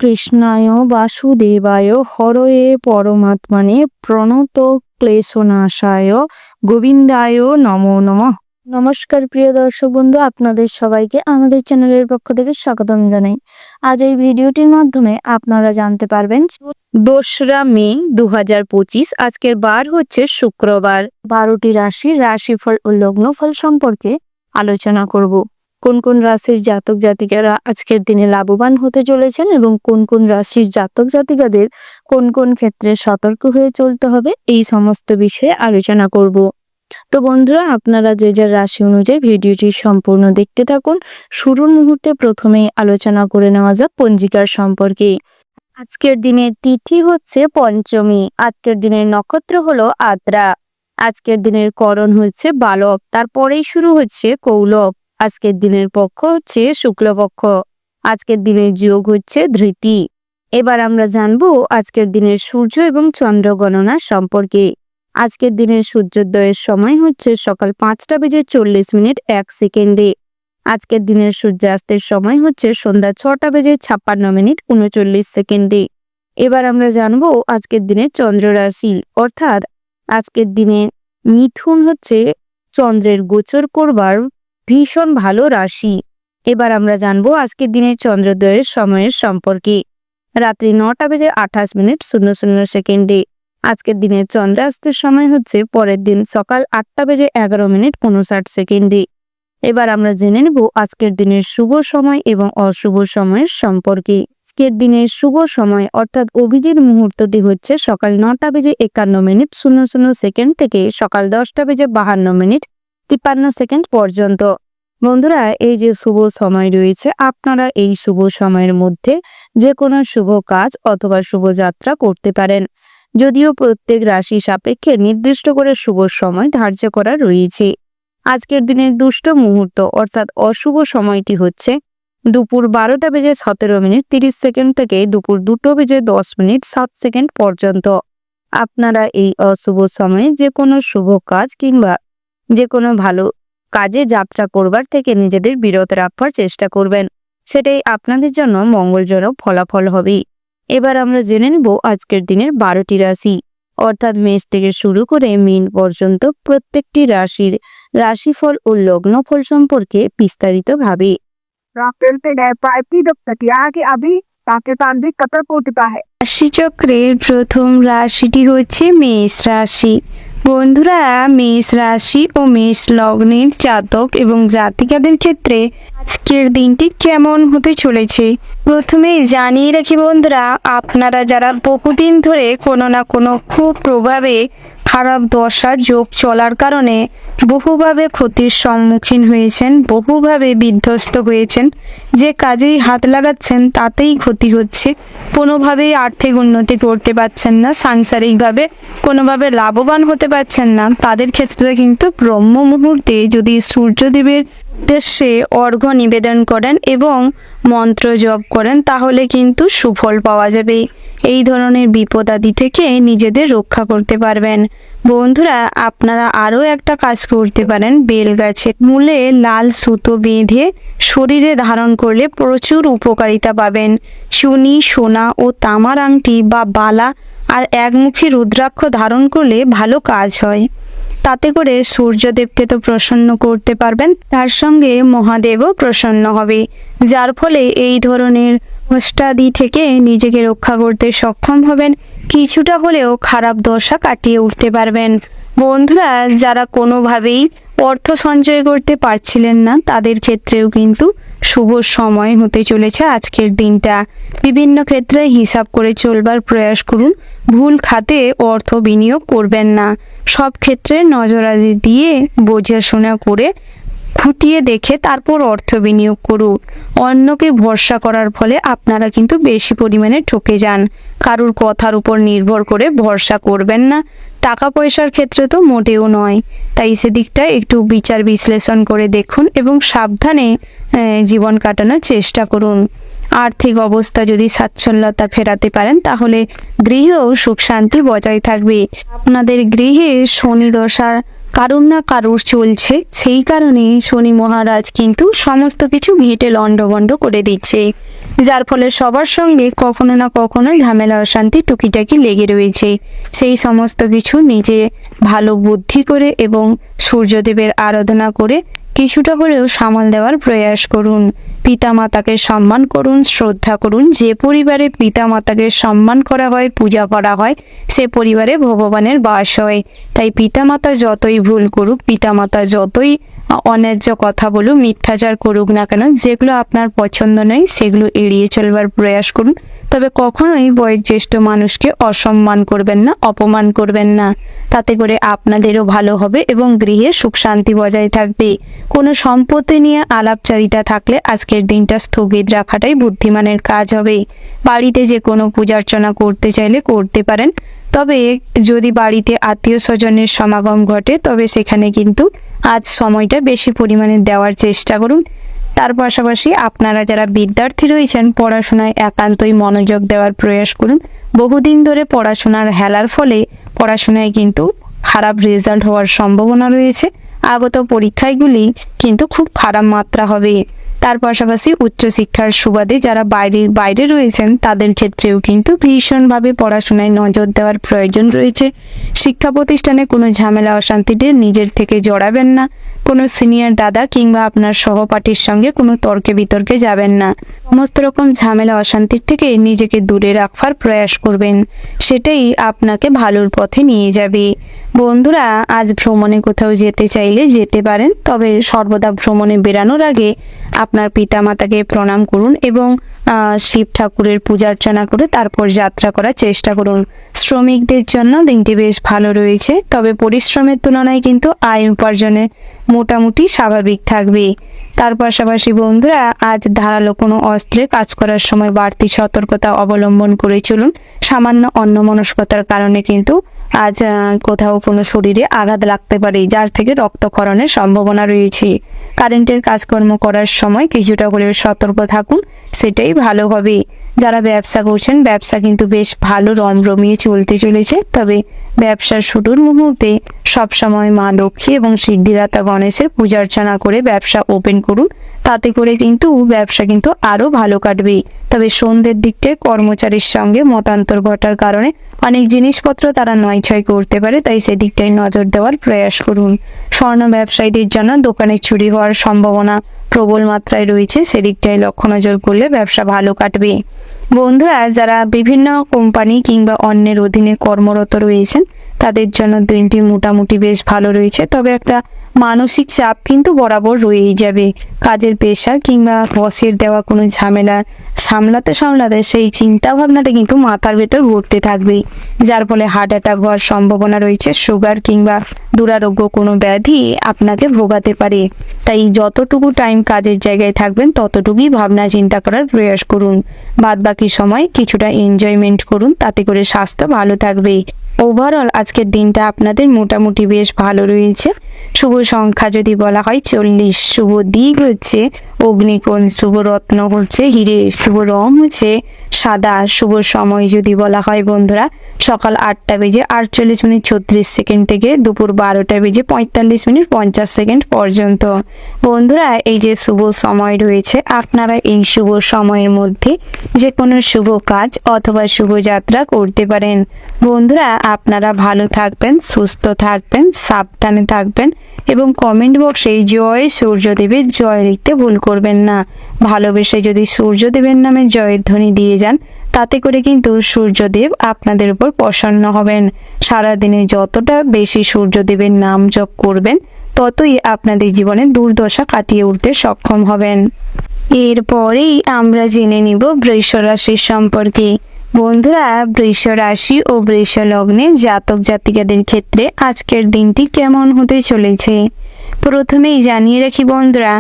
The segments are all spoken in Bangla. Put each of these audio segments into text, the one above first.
কৃষ্ণায় বাসুদেবায় হরয়ে পরমাত্মনে প্রণত ক্লেশনাশায় গোবিন্দায় নমো নমঃ। নমস্কার প্রিয় দর্শক বন্ধু, আপনাদের সবাইকে আমাদের চ্যানেলের পক্ষ থেকে স্বাগতম জানাই। আজ এই ভিডিওটির মাধ্যমে আপনারা জানতে পারবেন 2রা মে 2025, আজকের বার হচ্ছে শুক্রবার। 12টি রাশির রাশিফল ও লগ্নফল সম্পর্কে আলোচনা করব। কোন কোন রাশির জাতক জাতিকারা আজকের দিনে লাভবান হতে চলেছেন এবং কোন কোন রাশির জাতক জাতিকাদের কোন কোন ক্ষেত্রে সতর্ক হয়ে চলতে হবে, এই সমস্ত বিষয়ে আলোচনা করব। তো বন্ধুরা, আপনারা যে যার রাশি অনুযায়ী ভিডিওটি সম্পূর্ণ দেখতে থাকুন। শুরুর মুহূর্তে প্রথমেই আলোচনা করে নেওয়া যাক পঞ্জিকার সম্পর্কে। আজকের দিনের তিথি হচ্ছে পঞ্চমী। আজকের দিনের নক্ষত্র হলো আদ্রা। আজকের দিনের করণ হচ্ছে বালক, তারপরেই শুরু হচ্ছে কৌলব। আজকের দিনের পক্ষ হচ্ছে শুক্লপক্ষ। আজকের দিনের যোগ হচ্ছে ধৃতি। এবার আমরা জানবো আজকের দিনের সূর্য এবং চন্দ্র গণনা সম্পর্কে। আজকের দিনের সূর্যোদয়ের সময় হচ্ছে সকাল 5:40 আজকের দিনের সূর্যাস্তের সময় হচ্ছে সন্ধ্যা 6:56 এবার আমরা জানবো আজকের দিনের চন্দ্র রাশি, অর্থাৎ আজকের দিনে মিথুন হচ্ছে চন্দ্রের গোচর করবার ভীষণ ভালো রাশি। এবার আমরা জানবো আজকের দিনের চন্দ্রোদয়ের সময়ের সম্পর্কে। রাত্রি 9:08 আজকের দিনের চন্দ্রাস্তের সময় হচ্ছে পরের দিন সকাল 8:11 এবার আমরা জেনে নেব আজকের দিনের শুভ সময় এবং অশুভ সময়ের সম্পর্কে। আজকের দিনের শুভ সময় অর্থাৎ অভিজিৎ মুহূর্তটি হচ্ছে সকাল 9:51 থেকে সকাল 10:52 পর্যন্ত। বন্ধুরা, এই যে শুভ সময় রয়েছে, আপনারা এই শুভ সময়ের মধ্যে যে কোনো শুভ কাজ অথবা শুভযাত্রা করতে পারেন। যদিও প্রত্যেক রাশি সাপেক্ষে নির্দিষ্ট করে শুভ সময় ধার্য করা রয়েছে। আজকের দিনের দুষ্ট মুহূর্ত অর্থাৎ অশুভ সময়টি হচ্ছে দুপুর 12:17 থেকে দুপুর 2:10 পর্যন্ত। আপনারা এই অশুভ সময়ে যে কোনো শুভ কাজ কিংবা যে কোনো ভালো কাজে যাত্রা করবার থেকে নিজেদের বিরত রাখবার চেষ্টা করবেন, সেটাই আপনাদের জন্য মঙ্গলজনক ফলাফল হবে। এবার আমরা জেনে নেব আজকের দিনের 12টি রাশি অর্থাৎ মেষ থেকে শুরু করে মীন পর্যন্ত প্রত্যেকটি রাশির রাশিফল ও লগ্নফল সম্পর্কে বিস্তারিতভাবে। রাশিচক্রের প্রথম রাশিটি হচ্ছে মেষ রাশি। বন্ধুরা, মেষ রাশি ও মেষ লগ্নের জাতক এবং জাতিকাদের ক্ষেত্রে আজকের দিনটি কেমন হতে চলেছে প্রথমে জানিয়ে রাখি বন্ধুরা, আপনারা যারা বহুদিন ধরে কোনো না কোনো কুপ্রভাবে খারাপ দশা যোগ চলার কারণে বহুভাবে ক্ষতির সম্মুখীন হয়েছেন, বহুভাবে বিধ্বস্ত হয়েছেন, যে কাজেই হাত লাগাচ্ছেন তাতেই ক্ষতি হচ্ছে, কোনোভাবেই আর্থিক উন্নতি করতে পারছেন না, সাংসারিকভাবে কোনোভাবে লাভবান হতে পারছেন না, তাদের ক্ষেত্রে কিন্তু ব্রহ্ম মুহূর্তে যদি সূর্যদেবের উদ্দেশ্যে অর্ঘ্য নিবেদন করেন এবং মন্ত্র জপ করেন তাহলে কিন্তু সুফল পাওয়া যাবে। এই ধরনের বিপদাদি থেকে নিজেদের রক্ষা করতে পারবেন। বন্ধুরা, আপনারা আরও একটা কাজ করতে পারেন, বেল গাছের মূলে লাল সুতো বেঁধে শরীরে ধারণ করলে প্রচুর উপকারিতা পাবেন। চুনি, সোনা ও তামার আংটি বা বালা আর একমুখী রুদ্রাক্ষ ধারণ করলে ভালো কাজ হয়। তাতে করে সূর্যদেবকে তো প্রসন্ন করতে পারবেন, তার সঙ্গে মহাদেবও প্রসন্ন হবে, যার ফলে এই ধরনের অষ্টাদি থেকে নিজেকে রক্ষা করতে সক্ষম হবেন, কিছুটা হলেও খারাপ দশা কাটিয়ে উঠতে পারবেন। বন্ধুরা, যারা কোনোভাবেই অর্থ সঞ্চয় করতে পারছিলেন না তাদের ক্ষেত্রেও কিন্তু শুভ সময় হতে চলেছে আজকের দিনটা। বিভিন্ন ক্ষেত্রে হিসাব করে চলবার প্রয়াস করুন, ভুল খাতে অর্থ বিনিয়োগ করবেন না, সব ক্ষেত্রে নজরাদি দিয়ে বোঝাশোনা করে খুঁটিয়ে দেখে তারপর অর্থ বিনিয়োগ করুন। অন্যকে ভরসা করার ফলে আপনারা কিন্তু বেশি পরিমাণে ঠকে যান। কারুর কথার উপর নির্ভর করে ভরসা করবেন না, টাকা পয়সার ক্ষেত্রে তো মোটেও নয়। তাই সেদিকটা একটু বিচার বিশ্লেষণ করে দেখুন এবং সাবধানে জীবন কাটানোর চেষ্টা করুন। আর্থিক অবস্থা যদি স্বাচ্ছন্দ্যতা ফেরাতে পারেন তাহলে গৃহেও সুখ শান্তি বজায় থাকবে। আপনাদের গৃহে শনি দশার কারুর না কারুর চলছে, সেই কারণে শনি মহারাজ কিন্তু সমস্ত কিছু ঘেঁটে লণ্ডভণ্ড করে দিচ্ছে। যার ফলে সবার সঙ্গে কখনো না কখনো ঝামেলা অশান্তি টুকিটাকি লেগে রয়েছে। সেই সমস্ত কিছু নিজে ভালো বুদ্ধি করে এবং সূর্যদেবের আরাধনা করে কিছুটা হলেও সামাল দেওয়ার প্রয়াস করুন। পিতামাতাকে সম্মান করুন, শ্রদ্ধা করুন। যে পরিবারে পিতামাতাকে সম্মান করা হয়, পূজা করা হয়, সে পরিবারে ভগবানের বাস হয়। তাই পিতামাতা যতই ভুল করুক, পিতামাতা যতই অন্যায্য কথা বলুক, মিথ্যাচার করুক না কেন, যেগুলো আপনার পছন্দ নয় সেগুলো এড়িয়ে চলবার প্রয়াস করুন। তবে কখনোই বয়োজ্যেষ্ঠ মানুষকে অসম্মান করবেন না, অপমান করবেন না। তাতে করে আপনাদেরও ভালো হবে এবং গৃহে সুখ শান্তি বজায় থাকবে। কোনো সম্পত্তি নিয়ে আলাপচারিতা থাকলে আজকের দিনটা স্থগিত রাখাটাই বুদ্ধিমানের কাজ হবে। বাড়িতে যে কোনো পূজার্চনা করতে চাইলে করতে পারেন, তবে যদি বাড়িতে আত্মীয় স্বজনের সমাগম ঘটে তবে সেখানে কিন্তু আজ সময়টা বেশি পরিমাণে দেওয়ার চেষ্টা করুন। তার পাশাপাশি আপনারা যারা বিদ্যার্থী রয়েছেন পড়াশোনায় একান্তই মনোযোগ দেওয়ার প্রয়াস করুন। বহুদিন ধরে পড়াশোনার হেলার ফলে পড়াশোনায় কিন্তু খারাপ রেজাল্ট হওয়ার সম্ভাবনা রয়েছে। আগত পরীক্ষাগুলি কিন্তু খুব খারাপ মাত্রা হবে। তার পাশাপাশি উচ্চশিক্ষার সুবাদে যারা বাইরে রয়েছেন তাদের ক্ষেত্রেও কিন্তু ভীষণভাবে পড়াশোনায় নজর দেওয়ার প্রয়োজন রয়েছে। শিক্ষা প্রতিষ্ঠানে কোনো ঝামেলা অশান্তিতে নিজের থেকে জড়াবেন না। কোনো সিনিয়র দাদা কিংবা আপনার সহপাঠীর সঙ্গে কোনো তর্কে বিতর্কে যাবেন না। সমস্ত রকম ঝামেলা অশান্তির থেকে নিজেকে দূরে রাখবার প্রয়াস করবেন, সেটাই আপনাকে ভালোর পথে নিয়ে যাবে। বন্ধুরা, আজ ভ্রমণে কোথাও যেতে চাইলে যেতে পারেন, তবে সর্বদা ভ্রমণে বেরানোর আগে আপনার পিতামাতাকে প্রণাম করুন এবং শিব ঠাকুরের পূজা অর্চনা করে তারপর যাত্রা করার চেষ্টা করুন। শ্রমিকদের জন্য দিনটি বেশ ভালো রয়েছে, তবে পরিশ্রমের তুলনায় কিন্তু আয় উপার্জনে মোটামুটি স্বাভাবিক থাকবে। তার পাশাপাশি বন্ধুরা, আজ ধারালো কোনো অস্ত্রে কাজ করার সময় বাড়তি সতর্কতা অবলম্বন করে চলুন। সামান্য অন্যমনস্কতার কারণে কিন্তু আজ কোথাও কোনো শরীরে আঘাত লাগতে পারে, যার থেকে রক্তক্ষরণের সম্ভাবনা রয়েছে। কারেন্টের কাজকর্ম করার সময় কিছুটা হলেও সতর্ক থাকুন, সেটাই ভালো হবে। যারা ব্যবসা করছেন ব্যবসা কিন্তু বেশ ভালো রমরমিয়ে চলতে চলেছে, তবে ব্যবসার শুরুর মুহূর্তে সবসময় মা লক্ষ্মী এবং সিদ্ধিদাতা গণেশের পূজা অর্চনা করে ব্যবসা ওপেন করুন। তাতে করে কিন্তু ব্যবসা কিন্তু আরও ভালো কাটবে। তবে সন্ধ্যের দিকটায় কর্মচারীর সঙ্গে মতান্তর ঘটার কারণে অনেক জিনিসপত্র তারা নয়ছয় করতে পারে, তাই সেদিকটায় নজর দেওয়ার প্রয়াস করুন। স্বর্ণ ব্যবসায়ীদের জন্য দোকানে চুরি হওয়ার সম্ভাবনা প্রবল মাত্রায় রয়েছে, সেদিকটায় লক্ষ্য নজর করলে ব্যবসা ভালো কাটবে। বন্ধুরা, যারা বিভিন্ন কোম্পানি কিংবা অন্যের অধীনে কর্মরত রয়েছেন তাদের জন্য দিনটি মোটামুটি বেশ ভালো রয়েছে, তবে একটা মানসিক চাপ কিন্তু বরাবর রয়েই যাবে। কাজের প্রেশার কিংবা বসের দেওয়া কোনো ঝামেলা সামলাতে সেই চিন্তা ভাবনাটা কিন্তু মাথার ভেতর ঘুরতে থাকবে, যার ফলে হার্ট অ্যাটাক হওয়ার সম্ভাবনা রয়েছে। সুগার কিংবা দুরারোগ্য কোনো ব্যাধি আপনাকে ভোগাতে পারে। তাই যতটুকু টাইম কাজের জায়গায় থাকবেন ততটুকুই ভাবনা চিন্তা করার প্রয়াস করুন। বাদ বাকি সময় কিছুটা এনজয়মেন্ট করুন, তাতে করে স্বাস্থ্য ভালো থাকবে। ওভারঅল আজকের দিনটা আপনাদের মোটামুটি বেশ ভালো রয়েছে। শুভ সংখ্যা যদি বলা হয় 40, শুভ দিক হচ্ছে অগ্নিকোণ, শুভ রত্ন হচ্ছে হিরে, শুভ রং হচ্ছে সাদা। শুভ সময় যদি বলা হয় বন্ধুরা সকাল 8টা বেজে 48 মিনিট 36 সেকেন্ড থেকে দুপুর 12টা বেজে 45 মিনিট 50 সেকেন্ড পর্যন্ত। বন্ধুরা, এই যে শুভ সময় রয়েছে, আপনারা এই শুভ সময়ের মধ্যে যে কোনো শুভ কাজ অথবা শুভ যাত্রা করতে পারেন। বন্ধুরা, আপনারা ভালো থাকবেন, সুস্থ থাকবেন, সাবধানে থাকবেন এবং কমেন্ট বক্সে জয় সূর্যদেবের জয় লিখতে ভুল করবেন না। ভালোবেসে যদি সূর্যদেবের নামে জয়ের ধ্বনি দিয়ে যান তাতে করে কিন্তু সূর্যদেব আপনাদের উপর প্রসন্ন হবেন। সারাদিনে যতটা বেশি সূর্যদেবের নাম জপ করবেন ততই আপনাদের জীবনে দুর্দশা কাটিয়ে উঠতে সক্ষম হবেন। এরপরেই আমরা জেনে নিব বৃষ রাশির সম্পর্কে। বন্ধুরা, বৃষ রাশি ও বৃষ লগ্নের জাতক জাতিকাদের ক্ষেত্রে আজকের দিনটি কেমন হতে চলেছে প্রথমেই জানিয়ে রাখি বন্ধুরা,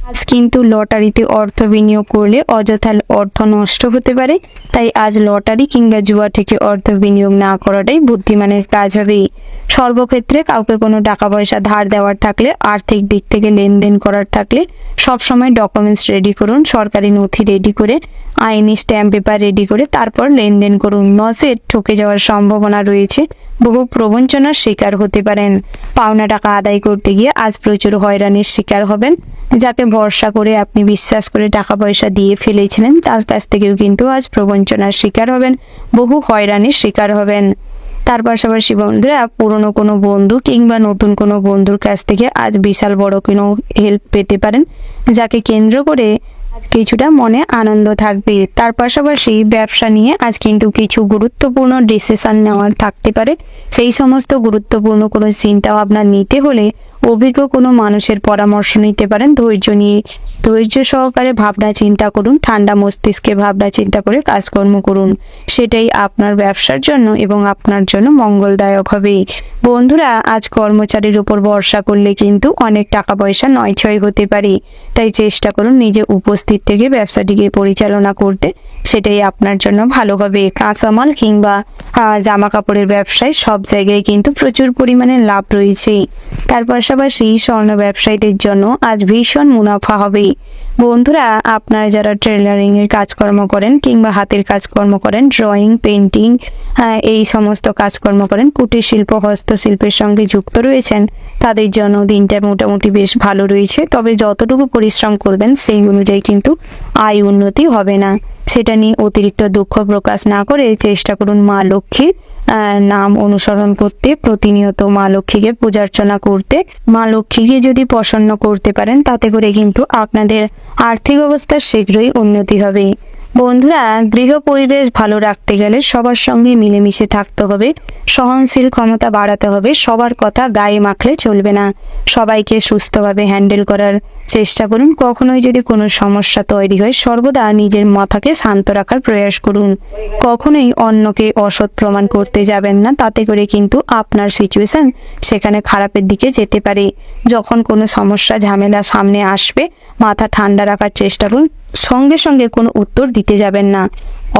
আজ কিন্তু লটারিতে অর্থ বিনিয়োগ করলে অযথা অর্থ নষ্ট হতে পারে, তাই আজ লটারি কিংবা জুয়া থেকে অর্থ বিনিয়োগ না করাটাই বুদ্ধিমানের কাজ হবে। সর্বক্ষেত্রে কাউকে কোনো টাকা পয়সা ধার দেওয়ার থাকলে, আর্থিক দিক থেকে লেনদেন করার থাকলে সবসময় ডকুমেন্টস রেডি করুন, সরকারি নথি রেডি করে, আইনি স্ট্যাম্প পেপার রেডি করে তারপর লেনদেন করুন। নচেত ঠকে যাওয়ার সম্ভাবনা রয়েছে। বহু প্রবঞ্চনার শিকার হতে পারেন। পাওনা টাকা আদায় করতে গিয়ে আজ প্রচুর হয়রানির শিকার হবেন। যাকে ভরসা করে আপনি বিশ্বাস করে টাকা পয়সা দিয়ে ফেলেছিলেন তার কাছ থেকেও কিন্তু আজ প্রবঞ্চনার শিকার হবেন, বহু হয়রানির শিকার হবেন। তার পাশাপাশি বন্ধুরা, পুরনো কোনো বন্ধু কিংবা নতুন কোনো বন্ধুর কাছ থেকে আজ বিশাল বড় কোনো হেল্প পেতে পারেন, যাকে কেন্দ্র করে আজ কিছুটা মনে আনন্দ থাকবে। তার পাশাপাশি ব্যবসা নিয়ে আজ কিন্তু কিছু গুরুত্বপূর্ণ ডিসিশন নেওয়ার থাকতে পারে। সেই সমস্ত গুরুত্বপূর্ণ কোনো চিন্তা ভাবনা নিতে হলে অভিজ্ঞ কোনো মানুষের পরামর্শ নিতে পারেন। ধৈর্য সহকারে ভাবনা চিন্তা করুন, ঠান্ডা মস্তিষ্কে ভাবনা চিন্তা করে কাজকর্ম করুন, সেটাই আপনার ব্যবসার জন্য এবং আপনার জন্য মঙ্গলদায়ক হবে। বন্ধুরা, আজ কর্মচারীর উপর ভরসা করলে কিন্তু অনেক টাকা পয়সা নয়ছয় হতে পারে, তাই চেষ্টা করুন নিজে উপস্থিত থেকে ব্যবসাটিকে পরিচালনা করতে, সেটাই আপনার জন্য ভালো হবে। কাঁচামাল কিংবা জামা কাপড়ের ব্যবসায় সব জায়গায় কিন্তু প্রচুর পরিমাণে লাভ রয়েছে। তার পাশাপাশি স্বর্ণ ব্যবসায়ীদের জন্য আজ ভীষণ মুনাফা হবে। বন্ধুরা, আপনারা যারা টেলারিং এর কাজকর্ম করেন কিংবা হাতের কাজকর্ম করেন, ড্রয়িং, পেন্টিং, এই সমস্ত কাজকর্ম করেন, কুটির শিল্প, হস্তশিল্পের সঙ্গে যুক্ত রয়েছেন, তাদের জন্য দিনটা মোটামুটি বেশ ভালো রয়েছে। তবে যতটুকু পরিশ্রম করবেন সেই অনুযায়ী কিন্তু আয় উন্নতি হবে না। সেটা নিয়ে অতিরিক্ত দুঃখ প্রকাশ না করে চেষ্টা করুন মা লক্ষ্মীর নাম অনুসরণ করতে, প্রতিনিয়ত মা লক্ষ্মীকে পূজা অর্চনা করতে। মা লক্ষ্মীকে যদি প্রসন্ন করতে পারেন তাতে করে কিন্তু আপনাদের আর্থিক অবস্থার শীঘ্রই উন্নতি হবে। বন্ধুরা, গৃহ পরিবেশ ভালো রাখতে গেলে সবার সঙ্গে মিলেমিশে থাকতে হবে, সহনশীল ক্ষমতা বাড়াতে হবে। সবার কথা গায়ে মাখলে চলবে না, সবাইকে সুস্থভাবে হ্যান্ডেল করার চেষ্টা করুন। কখনোই যদি কোনো সমস্যা তৈরি হয় সর্বদা নিজের মাথাকে শান্ত রাখার প্রয়াস করুন। কখনোই অন্যকে অসৎ প্রমাণ করতে যাবেন না, তাতে করে কিন্তু আপনার সিচুয়েশন সেখানে খারাপের দিকে যেতে পারে। যখন কোনো সমস্যা ঝামেলা সামনে আসবে মাথা ঠান্ডা রাখার চেষ্টা করুন, সঙ্গে সঙ্গে কোনো উত্তর দিতে যাবেন না।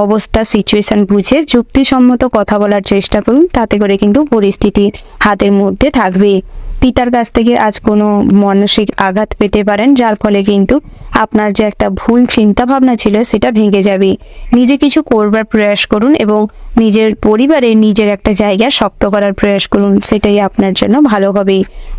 অবস্থা সিচুয়েশন বুঝে যুক্তিসম্মত কথা বলার চেষ্টা করুন, তাতে করে কিন্তু পরিস্থিতি হাতের মধ্যে থাকবে। পিতার কাছ থেকে আজ কোনো মানসিক আঘাত পেতে পারেন, যার ফলে কিন্তু আপনার যে একটা ভুল চিন্তা ভাবনা ছিল সেটা ভেঙে যাবে। নিজে কিছু করবার প্রয়াস করুন এবং নিজের পরিবারে নিজের একটা জায়গা শক্ত করার প্রয়াস করুন, সেটাই আপনার জন্য ভালো হবে।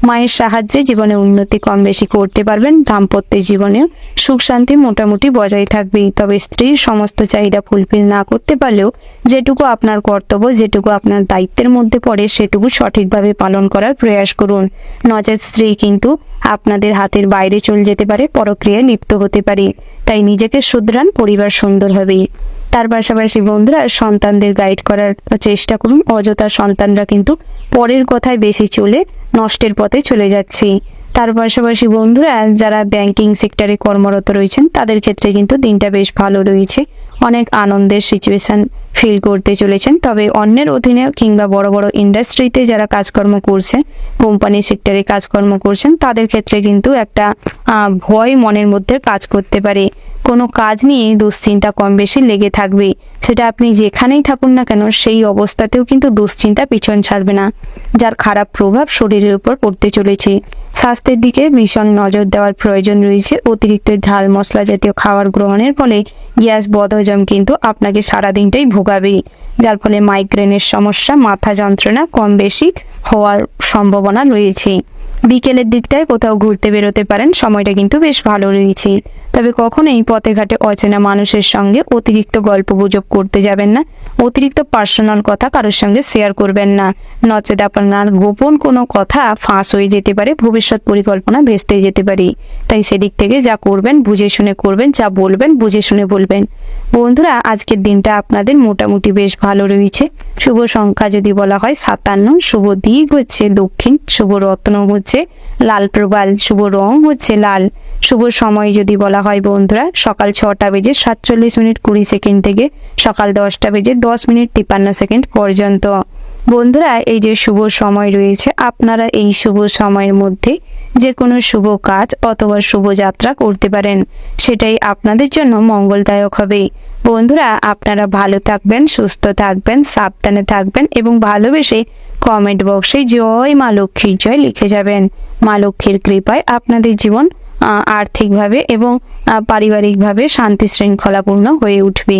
মায়ের সাহায্যে জীবনে উন্নতি কম বেশি করতে পারবেন। দাম্পত্য জীবনে সুখ শান্তি মোটামুটি বজায় থাকবে। তবে স্ত্রীর সমস্ত চাহিদা ফুলফিল না করতে পারলেও যেটুকু আপনার কর্তব্য, যেটুকু আপনার দায়িত্বের মধ্যে পড়ে সেটুকু সঠিকভাবে পালন করার প্রয়াস করুন। নচেত স্ত্রী কিন্তু আপনাদের হাতের বাইরে চলে যেতে পারে, পরক্রিয়ায় লিপ্ত হতে পারে। তাই নিজেকে শুধরান, পরিবার সুন্দর হবে। তার পাশাপাশি বন্ধুরা, সন্তানদের গাইড করার চেষ্টা করুন। অযথা সন্তানরা কিন্তু পরের কথায় বেশি চলে নষ্টের পথে চলে যাচ্ছে। তার পাশাপাশি বন্ধুরা, যারা ব্যাংকিং সেক্টরে কর্মরত রয়েছেন তাদের ক্ষেত্রে কিন্তু দিনটা বেশ ভালো রয়েছে। অনেক আনন্দের সিচুয়েশন ফিল করতে চলেছেন। তবে অন্যের অধীনে কিংবা বড় বড় ইন্ডাস্ট্রিতে যারা কাজকর্ম করছেন, কোম্পানি সেক্টরে কাজকর্ম করছেন, তাদের ক্ষেত্রে কিন্তু একটা ভয় মনের মধ্যে কাজ করতে পারে। কোনো কাজ নিয়ে দুশ্চিন্তা কম বেশি লেগে থাকবে। সেটা আপনি যেখানেই থাকুন না কেন সেই অবস্থাতেও কিন্তু দুশ্চিন্তা পিছন ছাড়বে না, যার খারাপ প্রভাব শরীরের উপর পড়তে চলেছে। স্বাস্থ্যের দিকে ভীষণ নজর দেওয়ার প্রয়োজন রয়েছে। অতিরিক্ত ঝাল মশলা জাতীয় খাবার গ্রহণের ফলে গ্যাস বদহজম কিন্তু আপনাকে সারাদিনটাই ভোগাবে, যার ফলে মাইগ্রেনের সমস্যা, মাথা যন্ত্রণা কম বেশি হওয়ার সম্ভাবনা রয়েছে। বিকেলের দিকটায় কোথাও ঘুরতে বেরোতে পারেন, সময়টা কিন্তু বেশ ভালো রয়েছে। তবে কখনোই পথে ঘাটে অচেনা মানুষের সঙ্গে অতিরিক্ত গল্প গুজব করতে যাবেন না। অতিরিক্ত পার্সোনাল কথা কারোর সঙ্গে শেয়ার করবেন না, নচেত আপনার গোপন কোনো কথা ফাঁস হয়ে যেতে পারে, ভবিষ্যৎ পরিকল্পনা ভেস্তে যেতে পারে। তাই সেদিক থেকে যা করবেন বুঝে শুনে করবেন, যা বলবেন বুঝে শুনে বলবেন। বন্ধুরা, আজকের দিনটা আপনাদের মোটামুটি বেশ ভালো রয়েছে। শুভ সংখ্যা যদি বলা হয় 57, শুভ দিক হচ্ছে দক্ষিণ, শুভ রত্ন হচ্ছে লাল প্রবাল, শুভ রং হচ্ছে লাল। শুভ সময় যদি বলা হয় বন্ধুরা, সকাল 6টা বেজে 47 মিনিট 20 সেকেন্ড থেকে সকাল 10টা বেজে 10 মিনিট 53 সেকেন্ড পর্যন্ত। বন্ধুরা, এই যে শুভ সময় রয়েছে, আপনারা এই শুভ সময়ের মধ্যে যে কোনো শুভ কাজ অথবা শুভ যাত্রা করতে পারেন, সেটাই আপনাদের জন্য মঙ্গলদায়ক হবে। বন্ধুরা, আপনারা ভালো থাকবেন, সুস্থ থাকবেন, সাবধানে থাকবেন এবং ভালোবেসে কমেন্ট বক্সে জয় মা লক্ষ্মীর জয় লিখে যাবেন। মা লক্ষ্মীর কৃপায় আপনাদের জীবন আর্থিকভাবে এবং পারিবারিকভাবে শান্তি শৃঙ্খলাপূর্ণ হয়ে উঠবে।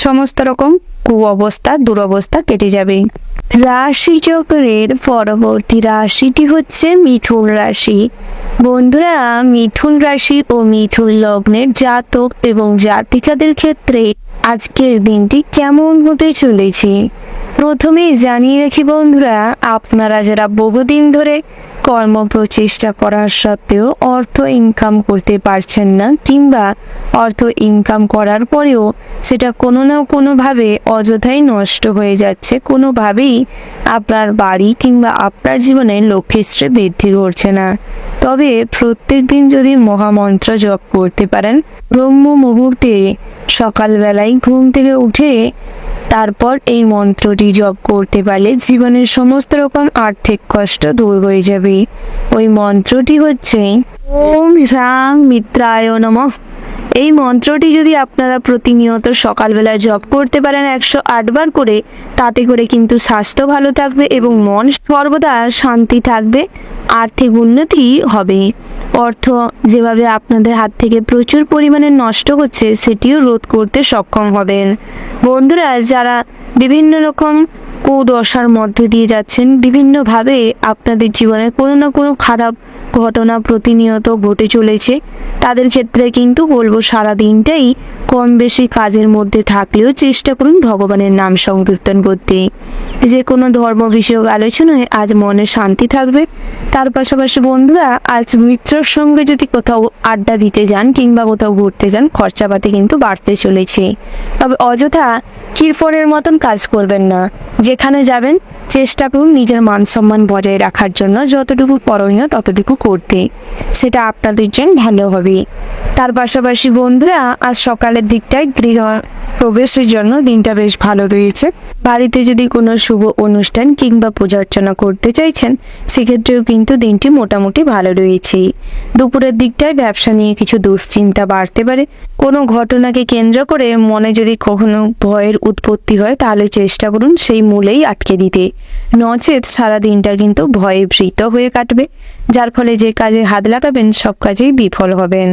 সমস্ত রকম কুঅবস্থা দুরবস্থা কেটে যাবে। রাশিচক্রের পরবর্তী রাশিটি হচ্ছে মিথুন রাশি। বন্ধুরা, মিথুন রাশি ও মিথুন লগ্নের জাতক এবং জাতিকাদের ক্ষেত্রে আজকের দিনটি কেমন হতে চলেছে প্রথমেই জানিয়ে রাখি বন্ধুরা, আপনারা যারা বহুদিন ধরে কর্ম প্রচেষ্টা করার সত্ত্বেও অর্থ ইনকাম করতে পারছেন না, কিংবা অর্থ ইনকাম করার পরেও সেটা কোনো না কোনোভাবে অযথাই নষ্ট হয়ে যাচ্ছে, কোনোভাবেই আপনার বাড়ি কিংবা আপনার জীবনে লক্ষ্যশ্রী বৃদ্ধি করছে না, তবে প্রত্যেক দিন যদি মহামন্ত্র জপ করতে পারেন, ব্রহ্ম মুহূর্তে সকালবেলায় ঘুম থেকে উঠে তারপর এই মন্ত্রটি জপ করতে পারলে জীবনের সমস্ত রকম আর্থিক কষ্ট দূর হয়ে যাবে। ওই মন্ত্রটি হচ্ছে ওম হ্রাং মিত্রায় নমঃ। এই মন্ত্রটি যদি আপনারা প্রতিনিয়ত সকালবেলা জপ করতে পারেন 108 বার করে, তাতে করে কিন্তু স্বাস্থ্য ভালো থাকবে এবং মন সর্বদা শান্তি থাকবে, আর্থিক উন্নতি হবে। অর্থ যেভাবে আপনাদের হাত থেকে প্রচুর পরিমাণে নষ্ট হচ্ছে সেটিও রোধ করতে সক্ষম হবেন। বন্ধুরা, যারা বিভিন্ন রকম কুদশার মধ্যে দিয়ে যাচ্ছেন, বিভিন্নভাবে আপনাদের জীবনে কোনো না কোনো খারাপ ঘটনা প্রতিনিয়ত ঘটে চলেছে, তাদের ক্ষেত্রে কিন্তু বলবো সারা দিনটাই কম বেশি কাজের মধ্যে থাকলেও চেষ্টা করুন ভগবানের নাম সংকীর্তন করতে। যে কোনো ধর্ম বিষয়ক আলোচনায় আজ মনে শান্তি থাকবে। তার পাশাপাশি বন্ধুরা, আজ মিত্রের সঙ্গে যদি কোথাও আড্ডা দিতে যান কিংবা কোথাও ঘুরতে যান, খরচাপাতি কিন্তু বাড়তে চলেছে। তবে অযথা কিরফরের মতন কাজ করবেন না। যেখানে যাবেন চেষ্টা করুন নিজের মান সম্মান বজায় রাখার জন্য যতটুকু করণীয় ততটুকু করতে, সেটা আপনাদের জন্য ভালো হবে। তার পাশাপাশি বন্ধুরা, আজ সকালের দিকটায় গৃহ প্রবেশের জন্য দিনটা বেশ ভালো রয়েছে। বাড়িতে যদি কোনো শুভ অনুষ্ঠান কিংবা পূজা অর্চনা করতে চাইছেন, সেক্ষেত্রেও কিন্তু দিনটি মোটামুটি ভালো রয়েছে। দুপুরের দিকটায় ব্যবসা নিয়ে কিছু দুশ্চিন্তা বাড়তে পারে। কোনো ঘটনাকে কেন্দ্র করে মনে যদি কখনো ভয়ের উৎপত্তি হয়, তাহলে চেষ্টা করুন সেই মূলেই আটকে দিতে, নচেত সারা দিনটা কিন্তু ভয়ে ভীত হয়ে কাটবে, যার ফলে যে কাজে হাত লাগাবেন সব কাজেই বিফল হবেন।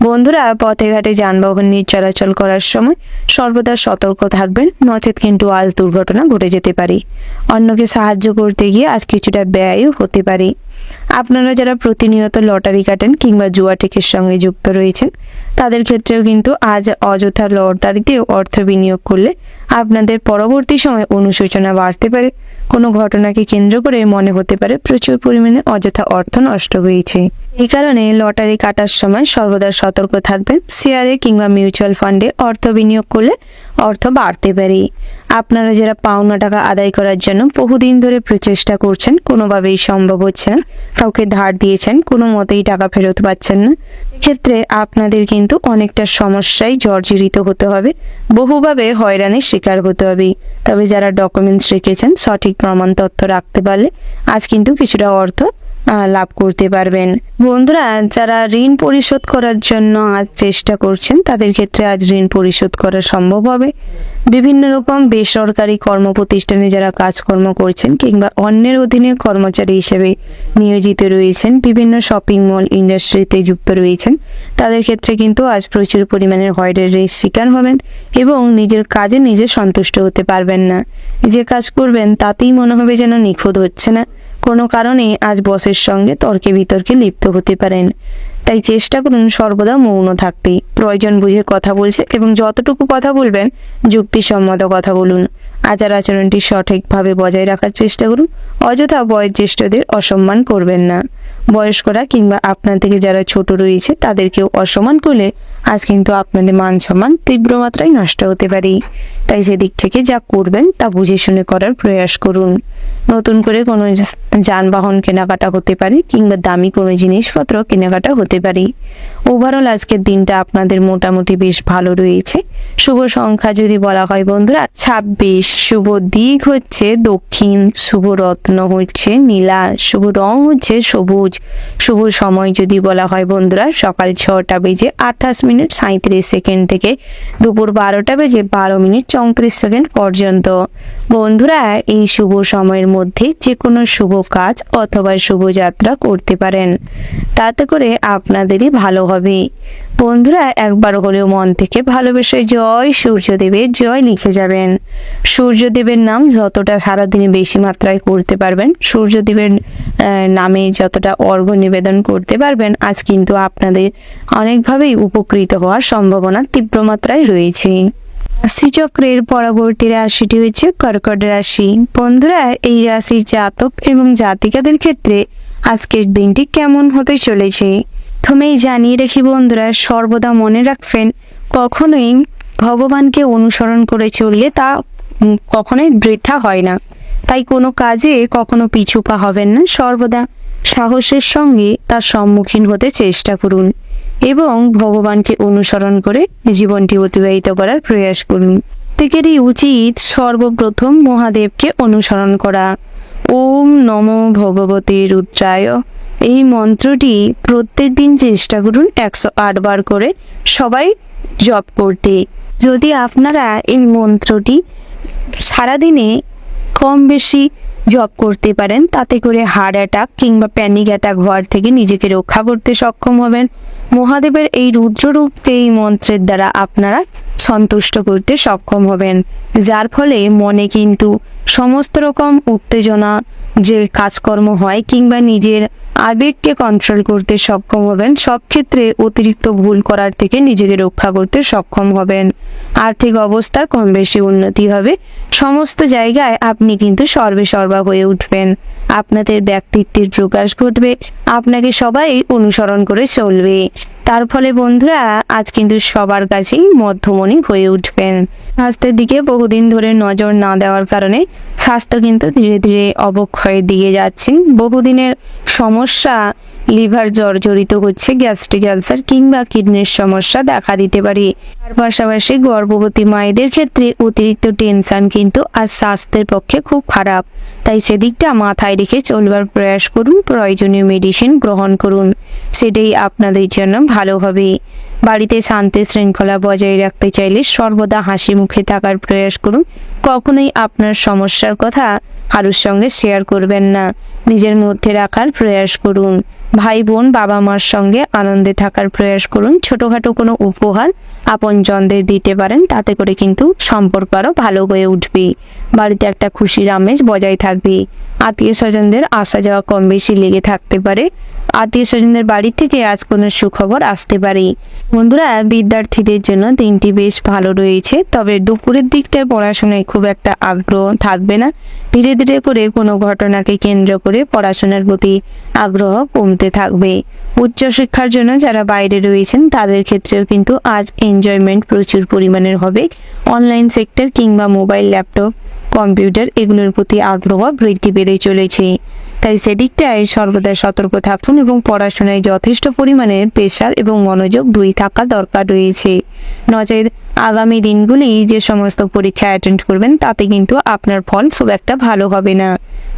বন্ধুরা, পথে ঘাটে যানবাহন নিয়ে চলাচল করার সময় সর্বদা সতর্ক থাকবেন, নচেত কিন্তু আজ দুর্ঘটনা ঘটে যেতে পারে। অন্যকে সাহায্য করতে গিয়ে আজ কিছুটা ব্যয়ও হতে পারে। আপনারা যারা প্রতিনিয়ত লটারি কাটেন কিংবা জুয়া টিকের সঙ্গে যুক্ত রয়েছেন, তাদের ক্ষেত্রেও কিন্তু আজ অযথা লটারিতে অর্থ বিনিয়োগ করলে আপনাদের পরবর্তী সময় অনুশোচনা বাড়তে পারে। কোনো ঘটনাকে কেন্দ্র করে মনে হতে পারে প্রচুর পরিমাণে অযথা অর্থ নষ্ট হয়েছে। এই কারণে লটারি কাটার সময় সর্বদা সতর্ক থাকবেন। শেয়ারে কিংবা মিউচুয়াল ফান্ডে অর্থ বিনিয়োগ করলে অর্থ বাড়তে পারে। আপনারা যারা পাওনা টাকা আদায় করার জন্য বহুদিন ধরে প্রচেষ্টা করছেন, কোনোভাবেই সম্ভব হচ্ছে না, কাউকে ধার দিয়েছেন, কোনো মতেই টাকা ফেরত পাচ্ছেন না, ক্ষেত্রে আপনাদের কিন্তু অনেকটা সমস্যায় জর্জরিত হতে হবে, বহুভাবে হয়রানির শিকার হতে হবে। তবে যারা ডকুমেন্টস রেখেছেন, সঠিক প্রমাণ তথ্য রাখতে পারলে আজ কিন্তু কিছুটা অর্থ লাভ করতে পারবেন। বন্ধুরা, যারা ঋণ পরিশোধ করার জন্য আজ চেষ্টা করছেন, তাদের ক্ষেত্রে আজ ঋণ পরিশোধ করা সম্ভব হবে। বিভিন্ন রকম বেসরকারি কর্মপ্রতিষ্ঠানে যারা কাজকর্ম করছেন কিংবা অন্যের অধীনে কর্মচারী হিসেবে নিয়োজিত রয়েছেন, বিভিন্ন শপিং মল ইন্ডাস্ট্রিতে যুক্ত রয়েছেন, তাদের ক্ষেত্রে কিন্তু আজ প্রচুর পরিমাণে হয়রানির শিকার হবেন এবং নিজের কাজে নিজে সন্তুষ্ট হতে পারবেন না। যে কাজ করবেন তাতেই মনে হবে যেন নিখুঁত হচ্ছে না। কোনো কারণে আজ বসের সঙ্গে তর্কে বিতর্কে লিপ্ত হতে পারেন। তাই চেষ্টা করুন সর্বদা মৌন থাকতে, প্রয়োজন বুঝে কথা বলছে এবং যতটুকু কথা বলবেন যুক্তিসম্মত কথা বলুন। আচার আচরণটি সঠিকভাবে বজায় রাখার চেষ্টা করুন। অযথা বয়োজ্যেষ্ঠদের অসম্মান করবেন না। বয়স্করা কিংবা আপনার থেকে যারা ছোট রয়েছে তাদেরকেও অসম্মান করলে আজ কিন্তু আপনাদের মান সম্মান তীব্র মাত্রায় নষ্ট হতে পারে। তাই সেদিক থেকে যা করবেন তা বুঝে শুনে করার প্রয়াস করুন। নতুন করে কোনো যানবাহন কেনাকাটা হতে পারে কিংবা দামি কোনো জিনিসপত্র কেনাকাটা হতে পারে। ওভারঅল আজকের দিনটা আপনাদের মোটামুটি বেশ ভালো রয়েছে। শুভ সংখ্যা যদি বলা হয় বন্ধুরা 26, শুভ দিক হচ্ছে দক্ষিণ, শুভ রত্ন হচ্ছে নীলা, শুভ রং হচ্ছে সবুজ, শুভ সময় যদি বলা হয় বন্ধুরা সকাল 6টা বেজে 28 মিনিট 37 সেকেন্ড থেকে দুপুর 12টা বেজে 12 মিনিট 34 পর্যন্ত। বন্ধুরা, এই শুভ সময়ের মধ্যে যে কোনো শুভ কাজ অথবা শুভযাত্রা করতে পারেন, তাতে করে আপনাদেরই ভালো হবে। বন্ধুরা, একবার হলেও মন থেকে ভালোবেসে জয় সূর্যদেবের জয় লিখে যাবেন। সূর্যদেবের নাম যতটা সারাদিনে বেশি মাত্রায় করতে পারবেন, সূর্যদেবের নামে যতটা অর্ঘ্য নিবেদন করতে পারবেন, আজ কিন্তু আপনাদের অনেকভাবেই উপকৃত হওয়ার সম্ভাবনা তীব্র মাত্রায় রয়েছে। রাশিচক্রের পরবর্তী রাশিটি হচ্ছে কর্কট রাশি। বন্ধুরা, এই রাশির জাতক এবং জাতিকাদের ক্ষেত্রে আজকের দিনটি কেমন হতে চলেছে প্রথমেই জানিয়ে রাখি বন্ধুরা, সর্বদা মনে রাখবেন কখনোই ভগবানকে অনুসরণ করে চললে তা কখনোই বৃথা হয় না। তাই কোনো কাজে কখনো পিছু পা হবেন না, সর্বদা সাহসের সঙ্গে তার সম্মুখীন হতে চেষ্টা করুন এবং ভগবানকে অনুসরণ করে জীবনটি অতিবাহিত করার প্রয়াস করুন। প্রত্যেকেরই উচিত সর্বপ্রথম মহাদেবকে অনুসরণ করা। ওম নমো ভগবতে রুদ্রায়, এই মন্ত্রটি প্রত্যেক দিন চেষ্টা করুন 108 বার করে সবাই জপ করতে। যদি আপনারা এই মন্ত্রটি সারাদিনে কম বেশি জপ করতে পারেন, তাতে করে হার্ট অ্যাটাক কিংবা প্যানিক অ্যাটাক হওয়ার থেকে নিজেকে রক্ষা করতে সক্ষম হবেন। মহাদেবের এই রুদ্ররূপকে এই মন্ত্রের দ্বারা আপনারা সন্তুষ্ট করতে সক্ষম হবেন, যার ফলে মনে কিন্তু সমস্ত রকম উত্তেজনা যে কাজকর্ম হয় কিংবা নিজের আবেগকে কন্ট্রোল করতে সক্ষম হবেন। সব ক্ষেত্রে অতিরিক্ত ভুল করার থেকে নিজেকে রক্ষা করতে সক্ষম হবেন। আর্থিক অবস্থার কম বেশি উন্নতি হবে। সমস্ত জায়গায় আপনি কিন্তু সর্বেসর্বা হয়ে উঠবেন। আপনাদের ব্যক্তিত্বের প্রকাশ ঘটবে, আপনাকে সবাই অনুসরণ করে চলবে। তার ফলে বন্ধুরা, আজ কিন্তু সবার কাছেই মধ্যমণি হয়ে উঠবেন। স্বাস্থ্যের দিকে বহুদিন ধরে নজর না দেওয়ার কারণে স্বাস্থ্য কিন্তু ধীরে ধীরে অবক্ষয়ের দিকে যাচ্ছে। বহুদিনের সমস্যা, লিভার জর্জরিত হচ্ছে, গ্যাস্ট্রিক আলসার কিংবা কিডনির সমস্যা দেখা দিতে পারে। তার পাশাপাশি গর্ভবতী মায়েদের ক্ষেত্রে অতিরিক্ত টেনশন কিন্তু আজ স্বাস্থ্যের পক্ষে খুব খারাপ। তাই সেদিকটা মাথায় রেখে চলবার প্রয়াস করুন, প্রয়োজনীয় মেডিসিন গ্রহণ করুন, সেটাই আপনাদের জন্য ভালো হবে। বাড়িতে শান্তি শৃঙ্খলা বজায় রাখতে চাইলে সর্বদা হাসি মুখে থাকার প্রয়াস করুন। কখনোই আপনার সমস্যার কথা কারোর সঙ্গে শেয়ার করবেন না, নিজের মধ্যে রাখার প্রয়াস করুন। ভাই বোন বাবা মার সঙ্গে আনন্দে থাকার প্রয়াস করুন। ছোটখাটো কোনো উপহার আপনজনদের দিতে পারেন, তাতে করে কিন্তু সম্পর্ক আরও ভালো হয়ে উঠবে। বাড়িতে একটা খুশির আমেজ বজায় থাকবে। আত্মীয় স্বজনদের আসা যাওয়া কম বেশি লেগে থাকতে পারে। আত্মীয় স্বজনদের বাড়ি থেকে আজ কোনো সুখবর আসতে পারে। বন্ধুরা, বিদ্যার্থীদের জন্য দিনটি বেশ ভালো রয়েছে, তবে দুপুরের দিকটায় পড়াশোনায় খুব একটা আগ্রহ থাকবে না। ধীরে ধীরে করে কোনো ঘটনাকে কেন্দ্র করে পড়াশোনার প্রতি আগ্রহ কমতে থাকবে। উচ্চশিক্ষার জন্য যারা বাইরে রয়েছেন তাদের ক্ষেত্রেও কিন্তু আজ এনজয়মেন্ট প্রচুর পরিমাণের হবে। অনলাইন সেক্টর কিংবা মোবাইল, ল্যাপটপ, কম্পিউটার এগুলোর প্রতি আগ্রহ বৃদ্ধি বেড়ে চলেছে। তাই সেদিকটায় সর্বদা সতর্ক থাকুন এবং পড়াশোনায় যথেষ্ট পরিমাণের প্রেশার এবং মনোযোগ দুই থাকা দরকার রয়েছে। নচেত আগামী দিনগুলি যে সমস্ত পরীক্ষা অ্যাটেন্ড করবেন তাতে কিন্তু আপনার ফল খুব একটা ভালো হবে না।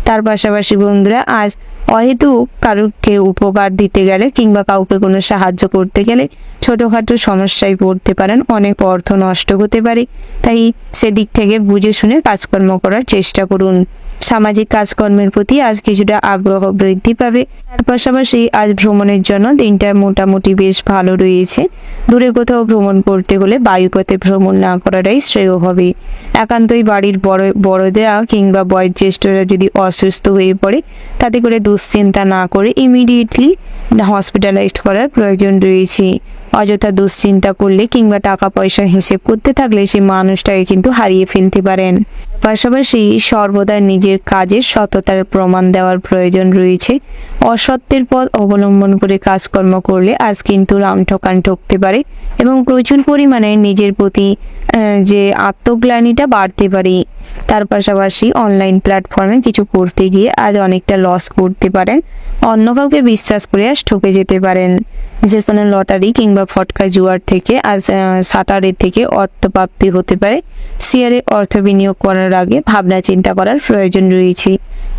তার পাশাপাশি বন্ধুরা, আজ অহেতুক কারোকে উপকার দিতে গেলে কিংবা কাউকে কোনো সাহায্য করতে গেলে ছোটোখাটো সমস্যায় পড়তে পারেন, অনেক অর্থ নষ্ট হতে পারে। তাই সেদিক থেকে বুঝে শুনে কাজকর্ম করার চেষ্টা করুন। সামাজিক কাজকর্মের প্রতি আজ কিছুটা আগ্রহ বৃদ্ধি পাবে। তার পাশাপাশি আজ ভ্রমণের জন্য দিনটা মোটামুটি বেশ ভালো রয়েছে। দূরে কোথাও ভ্রমণ করতে হলে বায়ুপথে ভ্রমণ না করাটাই শ্রেয় হবে। একান্তই বাড়ির বড়দেরা কিংবা বয়োজ্যেষ্ঠরা যদি অসুস্থ হয়ে পড়ে, তাতে করে দুশ্চিন্তা না করে ইমিডিয়েটলি হসপিটালাইজড করার প্রয়োজন রয়েছে। অযথা দুশ্চিন্তা করলে কিংবা টাকা পয়সার হিসেব করতে থাকলে সেই মানুষটাকে কিন্তু হারিয়ে ফেলতে পারেন। পাশাপাশি সর্বদা নিজের কাজের সততার প্রমাণ দেওয়ার প্রয়োজন রয়েছে। অসত্যের পথ অবলম্বন করে কাজকর্ম করলে আজ কিন্তু রামঠকান ঠকতে পারে এবং প্রচুর পরিমাণে নিজের প্রতি যে আত্মগ্লানিটা বাড়তে পারে। তার পাশাপাশি অনলাইন প্ল্যাটফর্মে কিছু করতে গিয়ে আজ অনেকটা লস করতে পারেন। অন্য কাউকে বিশ্বাস করে আজ ঠকে যেতে পারেন। যে কোনো লটারি কিংবা ফটকা জুয়ার থেকে আজ সাটারের থেকে অর্থপ্রাপ্তি হতে পারে। শেয়ারে অর্থ বিনিয়োগ করার আগে ভাবনা চিন্তা করার প্রয়োজন রয়েছে।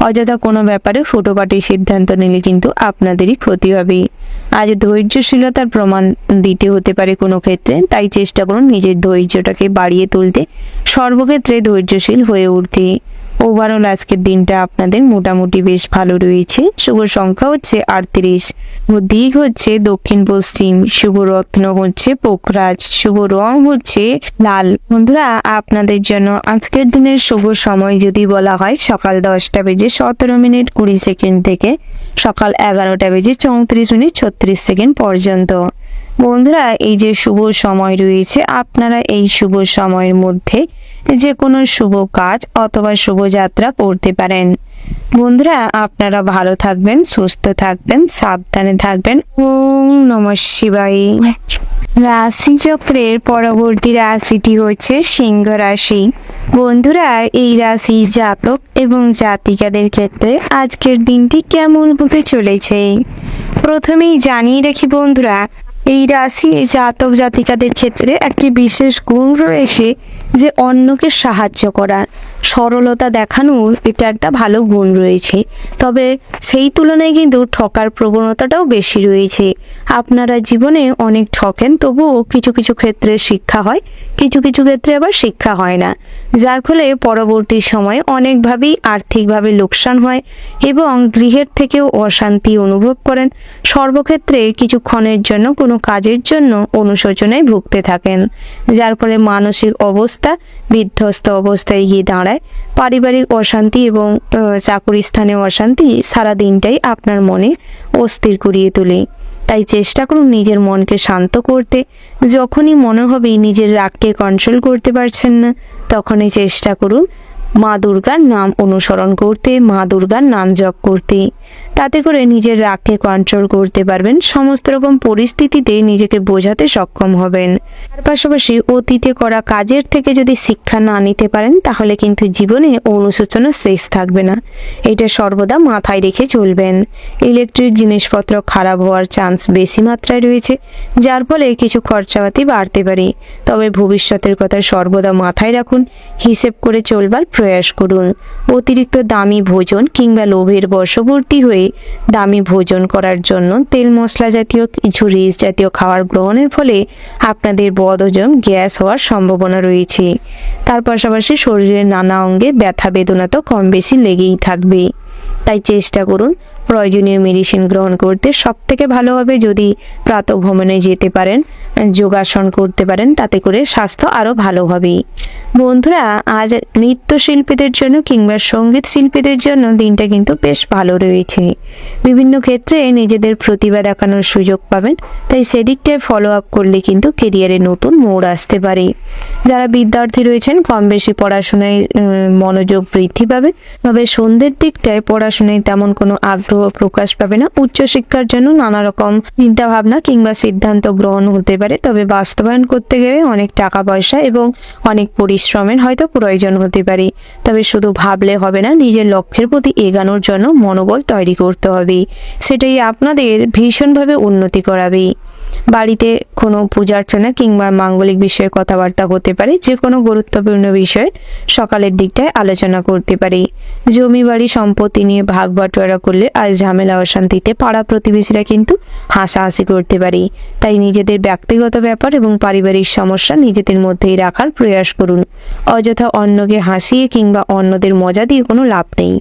অযথা কোনো ব্যাপারে ফুটোপাটি সিদ্ধান্ত নিলে কিন্তু আপনাদেরই ক্ষতি হবে। আজ ধৈর্যশীলতার প্রমাণ দিতে হতে পারে কোনো ক্ষেত্রে, তাই চেষ্টা করুন নিজের ধৈর্যটাকে বাড়িয়ে তুলতে, সর্বক্ষেত্রে ধৈর্যশীল হয়ে উঠতে। ওভারঅল আজকের দিনটা আপনাদের মোটামুটি বেশ ভালো রয়েছে। শুভ সংখ্যা হচ্ছে 38, দিক হচ্ছে দক্ষিণ পশ্চিম, শুভ রত্ন হচ্ছে পোখরাজ, শুভ রং হচ্ছে লাল। বন্ধুরা, আপনাদের জন্য আজকের দিনের শুভ সময় যদি বলা হয় সকাল 10:17:20 থেকে সকাল 11:34:36 পর্যন্ত। বন্ধুরা, এই যে শুভ সময় রয়েছে, আপনারা এই শুভ সময়ের মধ্যে যে কোনো শুভ কাজ অথবা শুভ যাত্রা করতে পারেন। বন্ধুরা, আপনারা ভালো থাকবেন, সুস্থ থাকবেন, সাবধানে থাকবেন। ওম নমঃ শিবায়। রাশিচক্রের পরবর্তী রাশিটি হচ্ছে সিংহ রাশি। বন্ধুরা, এই রাশি জাতক এবং জাতিকাদের ক্ষেত্রে আজকের দিনটি কেমন হতে চলেছে প্রথমেই জানিয়ে রাখি বন্ধুরা, এই রাশি জাতক জাতিকাদের ক্ষেত্রে একটি বিশেষ গুণ রয়েছে যে অন্যকে সাহায্য করা, সরলতা দেখানোর এটা একটা ভালো গুণ রয়েছে। তবে সেই তুলনায় কিন্তু ঠকার প্রবণতাটাও বেশি রয়েছে। আপনারা জীবনে অনেক ঠকেন, তবুও কিছু কিছু ক্ষেত্রে শিক্ষা হয়, কিছু কিছু ক্ষেত্রে আবার শিক্ষা হয় না, যার ফলে পরবর্তী সময়ে অনেকভাবেই আর্থিকভাবে লোকসান হয় এবং গৃহের থেকেও অশান্তি অনুভব করেন। সর্বক্ষেত্রে কিছুক্ষণের জন্য কোনো কাজের জন্য অনুশোচনায় ভুগতে থাকেন, যার ফলে মানসিক অবস্থা বিধ্বস্ত অবস্থায় গিয়ে দাঁড়ায়। পারিবারিক অশান্তি এবং চাকুরি স্থানে অশান্তি সারা দিনটাই আপনার মনে অস্থির করিয়ে তোলে। তাই চেষ্টা করুন নিজের মনকে শান্ত করতে। যখনই মনে হবে নিজের রাগকে কন্ট্রোল করতে পারছেন না, তখনই চেষ্টা করুন মা দুর্গার নাম অনুসরণ করতে, মা দুর্গার নাম জপ করতে। তাতে করে নিজের রাগকে কন্ট্রোল করতে পারবেন, সমস্ত রকম পরিস্থিতিতে নিজেকে বোঝাতে সক্ষম হবেন। তার পাশাপাশি অতীতে করা কাজের থেকে যদি শিক্ষা না নিতে পারেন, তাহলে কিন্তু জীবনে অনুশোচনা শেষ থাকবে না। এটা সর্বদা মাথায় রেখে চলবেন। ইলেকট্রিক জিনিসপত্র খারাপ হওয়ার চান্স বেশি মাত্রায় রয়েছে, যার ফলে কিছু খরচাপাতি বাড়তে পারে। তবে ভবিষ্যতের কথা সর্বদা মাথায় রাখুন, হিসেব করে চলবার প্রয়াস করুন। অতিরিক্ত দামি ভোজন কিংবা লোভের বশবর্তী হয়ে দামি ভোজন করার জন্য তেল মশলা জাতীয় কিছু রিচ জাতীয় খাবার গ্রহণের ফলে আপনাদের বদহজম গ্যাস হওয়ার সম্ভাবনা রয়েছে। তার পাশাপাশি শরীরের নানা অঙ্গে ব্যথা বেদনা তো কম বেশি লেগেই থাকবে। তাই চেষ্টা করুন প্রয়োজনীয় মেডিসিন গ্রহণ করতে। সব থেকে ভালো হবে যদি প্রাতঃভ্রমণে যেতে পারেন, যোগাসন করতে পারেন, তাতে করে স্বাস্থ্য আরও ভালো হবে। বন্ধুরা, আজ নৃত্যশিল্পীদের জন্য কিংবা সঙ্গীত শিল্পীদের জন্য দিনটা কিন্তু বেশ ভালো রয়েছে। বিভিন্ন ক্ষেত্রে নিজেদের প্রতিভা দেখানোর সুযোগ পাবেন, তাই সেদিকটায় ফলো আপ করলে কিন্তু কেরিয়ারে নতুন মোড় আসতে পারে। যারা বিদ্যার্থী রয়েছেন কম বেশি পড়াশোনায় মনোযোগ বৃদ্ধি পাবে, তবে সন্ধ্যের দিকটায় পড়াশোনায় তেমন কোনো আগ্রহ প্রকাশ পাবে না। উচ্চশিক্ষার জন্য নানা রকম চিন্তাভাবনা কিংবা সিদ্ধান্ত গ্রহণ হতে পারে, তবে বাস্তবায়ন করতে গেলে অনেক টাকা পয়সা এবং অনেক পরিশ্রমের হয়তো প্রয়োজন হতে পারে। তবে শুধু ভাবলে হবে না, নিজের লক্ষ্যের প্রতি এগোনোর জন্য মনোবল তৈরি করতে হবে। সেটাই আপনাদের ভীষণভাবে উন্নতি করাবে। বাড়িতে কোনো পূজার্চনা কিংবা মাঙ্গলিক বিষয়ে কথাবার্তা হতে পারে। যে কোনো গুরুত্বপূর্ণ বিষয়ে সকালের দিকটায় আলোচনা করতে পারি। জমি বাড়ি সম্পত্তি নিয়ে ভাগ বাটোয়ারা করলে আজ ঝামেলা অশান্তিতে পাড়া প্রতিবেশীরা কিন্তু হাসাহাসি করতে পারি। তাই নিজেদের ব্যক্তিগত ব্যাপার এবং পারিবারিক সমস্যা নিজেদের মধ্যেই রাখার প্রয়াস করুন। অযথা অন্যকে হাসিয়ে কিংবা অন্যদের মজা দিয়ে কোনো লাভ নেই।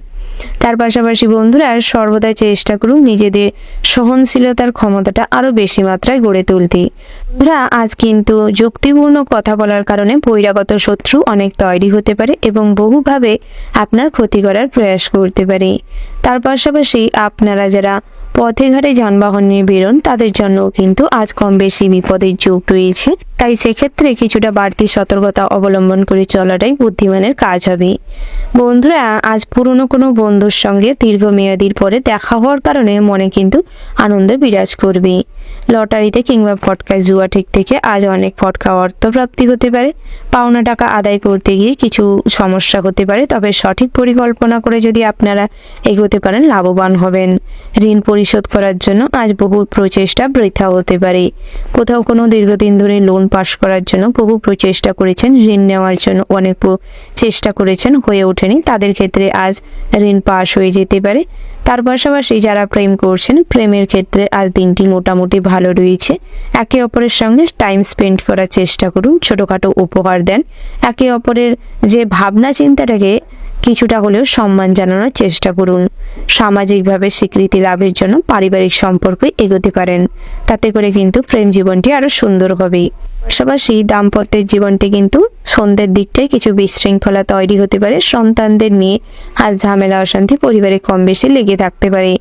তার পাশাপাশি বন্ধুরা, সর্বদাই চেষ্টা করুন নিজেদের সহনশীলতার ক্ষমতাটা আরো বেশি মাত্রায় গড়ে তুলতে। বন্ধুরা, আজ কিন্তু যুক্তিপূর্ণ কথা বলার কারণে বহিরাগত শত্রু অনেক তৈরি হতে পারে এবং বহুভাবে আপনার ক্ষতি করার প্রয়াস করতে পারে। তার পাশাপাশি আপনারা যারা পথে ঘাটে যানবাহন নিয়ে বেরোন, তাদের জন্য কিন্তু আজ কম বেশি বিপদের যোগ রয়েছে। তাই সেক্ষেত্রে কিছুটা বাড়তি সতর্কতা অবলম্বন করে চলাটাই বুদ্ধিমানের কাজ হবে। বন্ধুরা, আজ পুরনো কোনো বন্ধুর সঙ্গে দীর্ঘমেয়াদির পরে দেখা হওয়ার কারণে মনে কিন্তু আনন্দ বিরাজ করবে। লটারিতে কিংবা ফটকায় জুয়া ঠিক থেকে আজ অনেক ফটকা অর্থপ্রাপ্তি হতে পারে। পাওনা টাকা আদায় করতে গিয়ে কিছু সমস্যা হতে পারে, তবে সঠিক পরিকল্পনা করে যদি আপনারা এগোতে পারেন লাভবান হবেন। ঋণ পরিশোধ করার জন্য আজ বহু প্রচেষ্টা বৃথা হতে পারে। কোথাও কোনো দীর্ঘদিন ধরে লোন পাস করার জন্য বহু প্রচেষ্টা করেছেন, ঋণ নেওয়ার জন্য অনেক চেষ্টা করেছেন, হয়ে ওঠেনি, তাদের ক্ষেত্রে আজ ঋণ পাস হয়ে যেতে পারে। তার পাশাপাশি যারা প্রেম করছেন, প্রেমের ক্ষেত্রে আজ দিনটি মোটামুটি ভালো রয়েছে। একে অপরের সঙ্গে টাইম স্পেন্ড করার চেষ্টা করুন, ছোটোখাটো উপহার দেন, একে অপরের যে ভাবনা চিন্তাটাকে কিছুটা হলেও সম্মান জানানোর চেষ্টা করুন। সামাজিকভাবে স্বীকৃতি লাভের জন্য পারিবারিক সম্পর্কে এগোতে পারেন, তাতে করে কিন্তু প্রেম জীবনটি আরো সুন্দর হবে। পাশাপাশি দাম্পত্যের জীবনটি কিন্তু সন্ধ্যের দিকটায় কিছু বিশৃঙ্খলা তৈরি হতে পারে। সন্তানদের নিয়ে আজ ঝামেলা অশান্তি পরিবারে কম বেশি লেগে থাকতে পারে।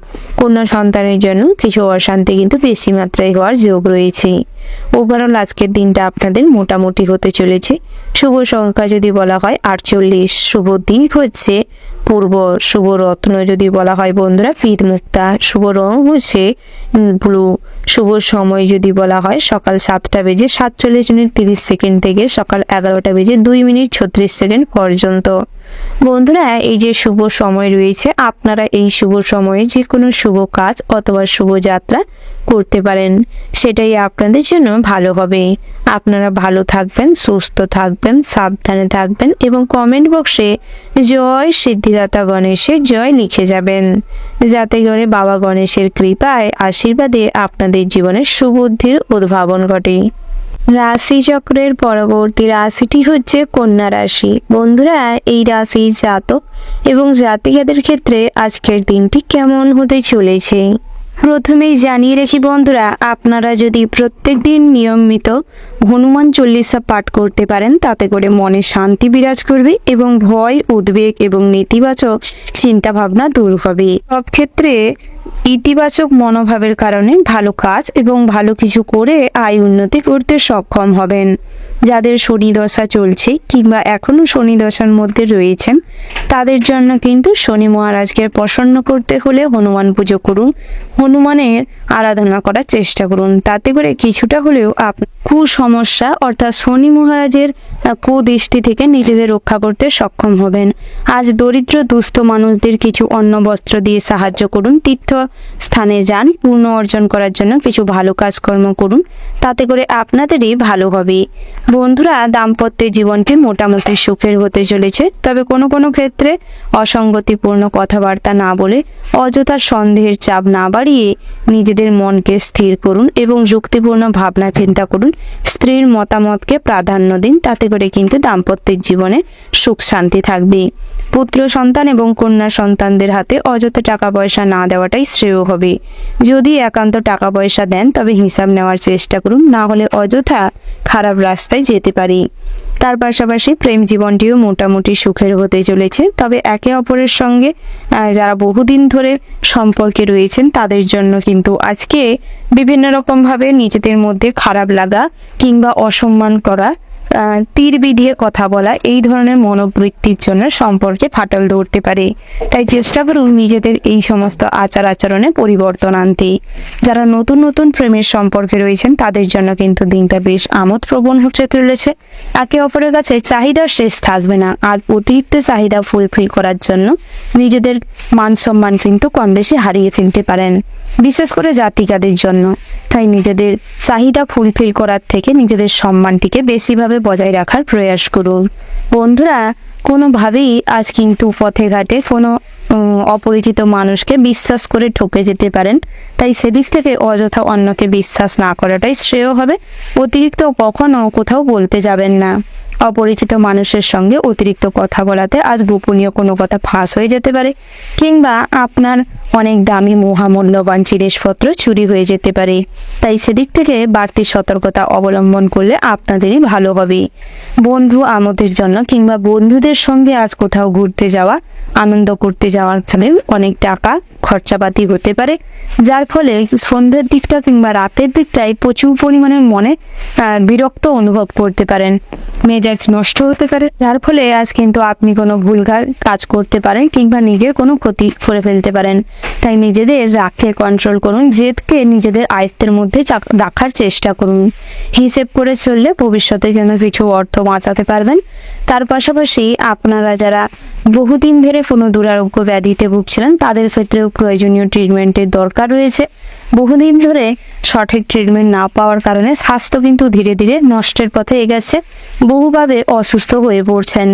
কন্যা সন্তানের জন্য কিছু অশান্তি কিন্তু বেশি মাত্রায় হওয়ার যোগ রয়েছে। ওভারঅল আজকের দিনটা আপনাদের মোটামুটি হতে চলেছে। শুভ সংখ্যা যদি বলা হয় 48, শুভ দিক হচ্ছে পূর্ব, শুভ রত্ন যদি বলা হয় বন্ধুরা ফিদ মুক্তা, শুভ রং হচ্ছে ব্লু, শুভ সময় যদি বলা হয় সকাল 7:47 থেকে সকাল 11:02 পর্যন্ত। বন্ধুরা এই যে শুভ সময় রয়েছে, আপনারা এই শুভ সময়ে যে কোনো শুভ কাজ অথবা শুভ যাত্রা করতে পারেন, সেটাই আপনাদের জন্য ভালো হবে। আপনারা ভালো থাকবেন, সুস্থ থাকবেন, সাবধানে থাকবেন এবং কমেন্ট বক্সে জয় সিদ্ধিদাতা গণেশের জয় লিখে যাবেন, যাতে করে বাবা গণেশের কৃপায় আশীর্বাদে আপনাদের জীবনে সুবুদ্ধির উদ্ভাবন ঘটে। রাশিচক্রের পরবর্তী রাশিটি হচ্ছে কন্যা রাশি। বন্ধুরা এই রাশির জাতক এবং জাতিকাদের ক্ষেত্রে আজকের দিনটি কেমন হতে চলেছে প্রথমেই জানিয়ে রাখি বন্ধুরা, আপনারা যদি প্রত্যেক দিন নিয়মিত হনুমান চল্লিশা পাঠ করতে পারেন, তাতে করে মনে শান্তি বিরাজ করবে এবং ভয়, উদ্বেগ এবং নেতিবাচক চিন্তাভাবনা দূর হবে। সব ক্ষেত্রে ইতিবাচক মনোভাবের কারণে ভালো কাজ এবং ভালো কিছু করে আয় উন্নতি করতে সক্ষম হবেন। যাদের শনি দশা চলছে কিংবা এখনো শনি দশার মধ্যে রয়েছেন, তাদের জন্য কিন্তু শনি মহারাজকে প্রসন্ন করতে হলে হনুমান পুজো করুন, হনুমানের আরাধনা করার চেষ্টা করুন, তাতে করে কিছুটা হলেও কুসমস্যা অর্থাৎ শনি মহারাজের কুদৃষ্টি থেকে নিজেদের রক্ষা করতে সক্ষম হবেন। আজ দরিদ্র দুস্থ মানুষদের কিছু অন্ন বস্ত্র দিয়ে সাহায্য করুন, তীর্থ স্থানে যান, পূর্ণ অর্জন করার জন্য কিছু ভালো কাজকর্ম করুন, তাতে করে আপনাদেরই ভালো হবে। বন্ধুরা দাম্পত্যের জীবনটি মোটামুটি সুখের হতে চলেছে, তবে কোনো কোনো ক্ষেত্রে অসঙ্গতিপূর্ণ কথাবার্তা না বলে অযথা সন্দেহের চাপ না বাড়িয়ে নিজেদের মনকে স্থির করুন এবং যুক্তিপূর্ণ ভাবনা চিন্তা করুন। স্ত্রীর মতামতকে প্রাধান্য দিন, তাতে করে কিন্তু দাম্পত্যের জীবনে সুখ শান্তি থাকবে। পুত্র সন্তান এবং কন্যা সন্তানদের হাতে অযথা টাকা পয়সা না দেওয়াটাই শ্রেয় হবে। যদি একান্ত টাকা পয়সা দেন তবে হিসাব নেওয়ার চেষ্টা করুন, না হলে অযথা খারাপ রাস্তায় যেতে পারি। তার পাশাপাশি প্রেম জীবনটিও মোটামুটি সুখের হতে চলেছে, তবে একে অপরের সঙ্গে যারা বহুদিন ধরে সম্পর্কে রয়েছেন তাদের জন্য কিন্তু আজকে বিভিন্ন রকমভাবে নিজেদের মধ্যে খারাপ লাগা কিংবা অসম্মান করা, তীর বিধিয়ে কথা বলা, এই ধরনের মনোবৃত্তির জন্য সম্পর্কে ফাটল ধরতে পারে। তাই চেষ্টা করুন নিজেদের এই সমস্ত আচার আচরণে পরিবর্তন আনতে। যারা নতুন নতুন প্রেমের সম্পর্কে রয়েছেন তাদের জন্য কিন্তু দিনটা বেশ আমোদপ্রবণ হতে চলেছে। একে অপরের কাছে চাহিদা শেষ থাকবে না, আর অতিরিক্ত চাহিদা ফুলফিল করার জন্য নিজেদের মান সম্মান কিন্তু কম বেশি হারিয়ে ফেলতে পারেন, বিশেষ করে জাতিকাদের জন্য। তাই নিজেদের চাহিদা ফুলফিল করার থেকে নিজেদের সম্মানটিকে বেশিভাবে বজায় রাখার প্রয়াস করুন। বন্ধুরা কোনোভাবেই আজ কিন্তু পথে ঘাটে কোনো অপরিচিত মানুষকে বিশ্বাস করে ঠকে যেতে পারেন, তাই সেদিক থেকে অযথা অন্যকে বিশ্বাস না করাটাই শ্রেয় হবে। অতিরিক্ত কখনো কোথাও বলতে যাবেন না। অপরিচিত মানুষের সঙ্গে অতিরিক্ত কথা বলাতে আজ গোপনীয় কোনো কথা ফাঁস হয়ে যেতে পারে, কিংবা আপনার অনেক দামি মহামূল্যবান জিনিসপত্র চুরি হয়ে যেতে পারে। তাই সেদিক থেকে বাড়তি সতর্কতা অবলম্বন করলে আপনাদেরই ভালো হবে। বন্ধু আমাদের জন্য কিংবা বন্ধুদের সঙ্গে আজ কোথাও ঘুরতে যাওয়া, আনন্দ করতে যাওয়ার ফলে অনেক টাকা খরচাপাতি হতে পারে, যার ফলে সন্ধ্যের দিকটা কিংবা রাতের দিকটায় প্রচুর পরিমাণে মনে বিরক্ত অনুভব করতে পারেন, মেজাজ নষ্ট হতে পারে, যার ফলে আজ কিন্তু আপনি কোনো ভুলভাল কাজ করতে পারেন কিংবা নিজের কোনো ক্ষতি করে ফেলতে পারেন। তাই নিজেদের রাগকে কন্ট্রোল করুন, জেদকে নিজেদের আয়ত্তের মধ্যে রাখার চেষ্টা করুন। হিসেব করে চললে ভবিষ্যতে যেন কিছু অর্থ বাঁচাতে পারবেন। তার পাশাপাশি আপনারা যারা বহুদিন ধরে কোনো দুরারোগ্য ব্যাধিতে ভুগছিলেন তাদের ক্ষেত্রেও প্রয়োজনীয় ট্রিটমেন্টের দরকার রয়েছে। বহুদিন ধরে সঠিক ট্রিটমেন্ট না পাওয়ার কারণে স্বাস্থ্য কিন্তু ধীরে ধীরে নষ্টের পথে এগেছে, বহুভাবে অসুস্থ হয়ে পড়ছেন,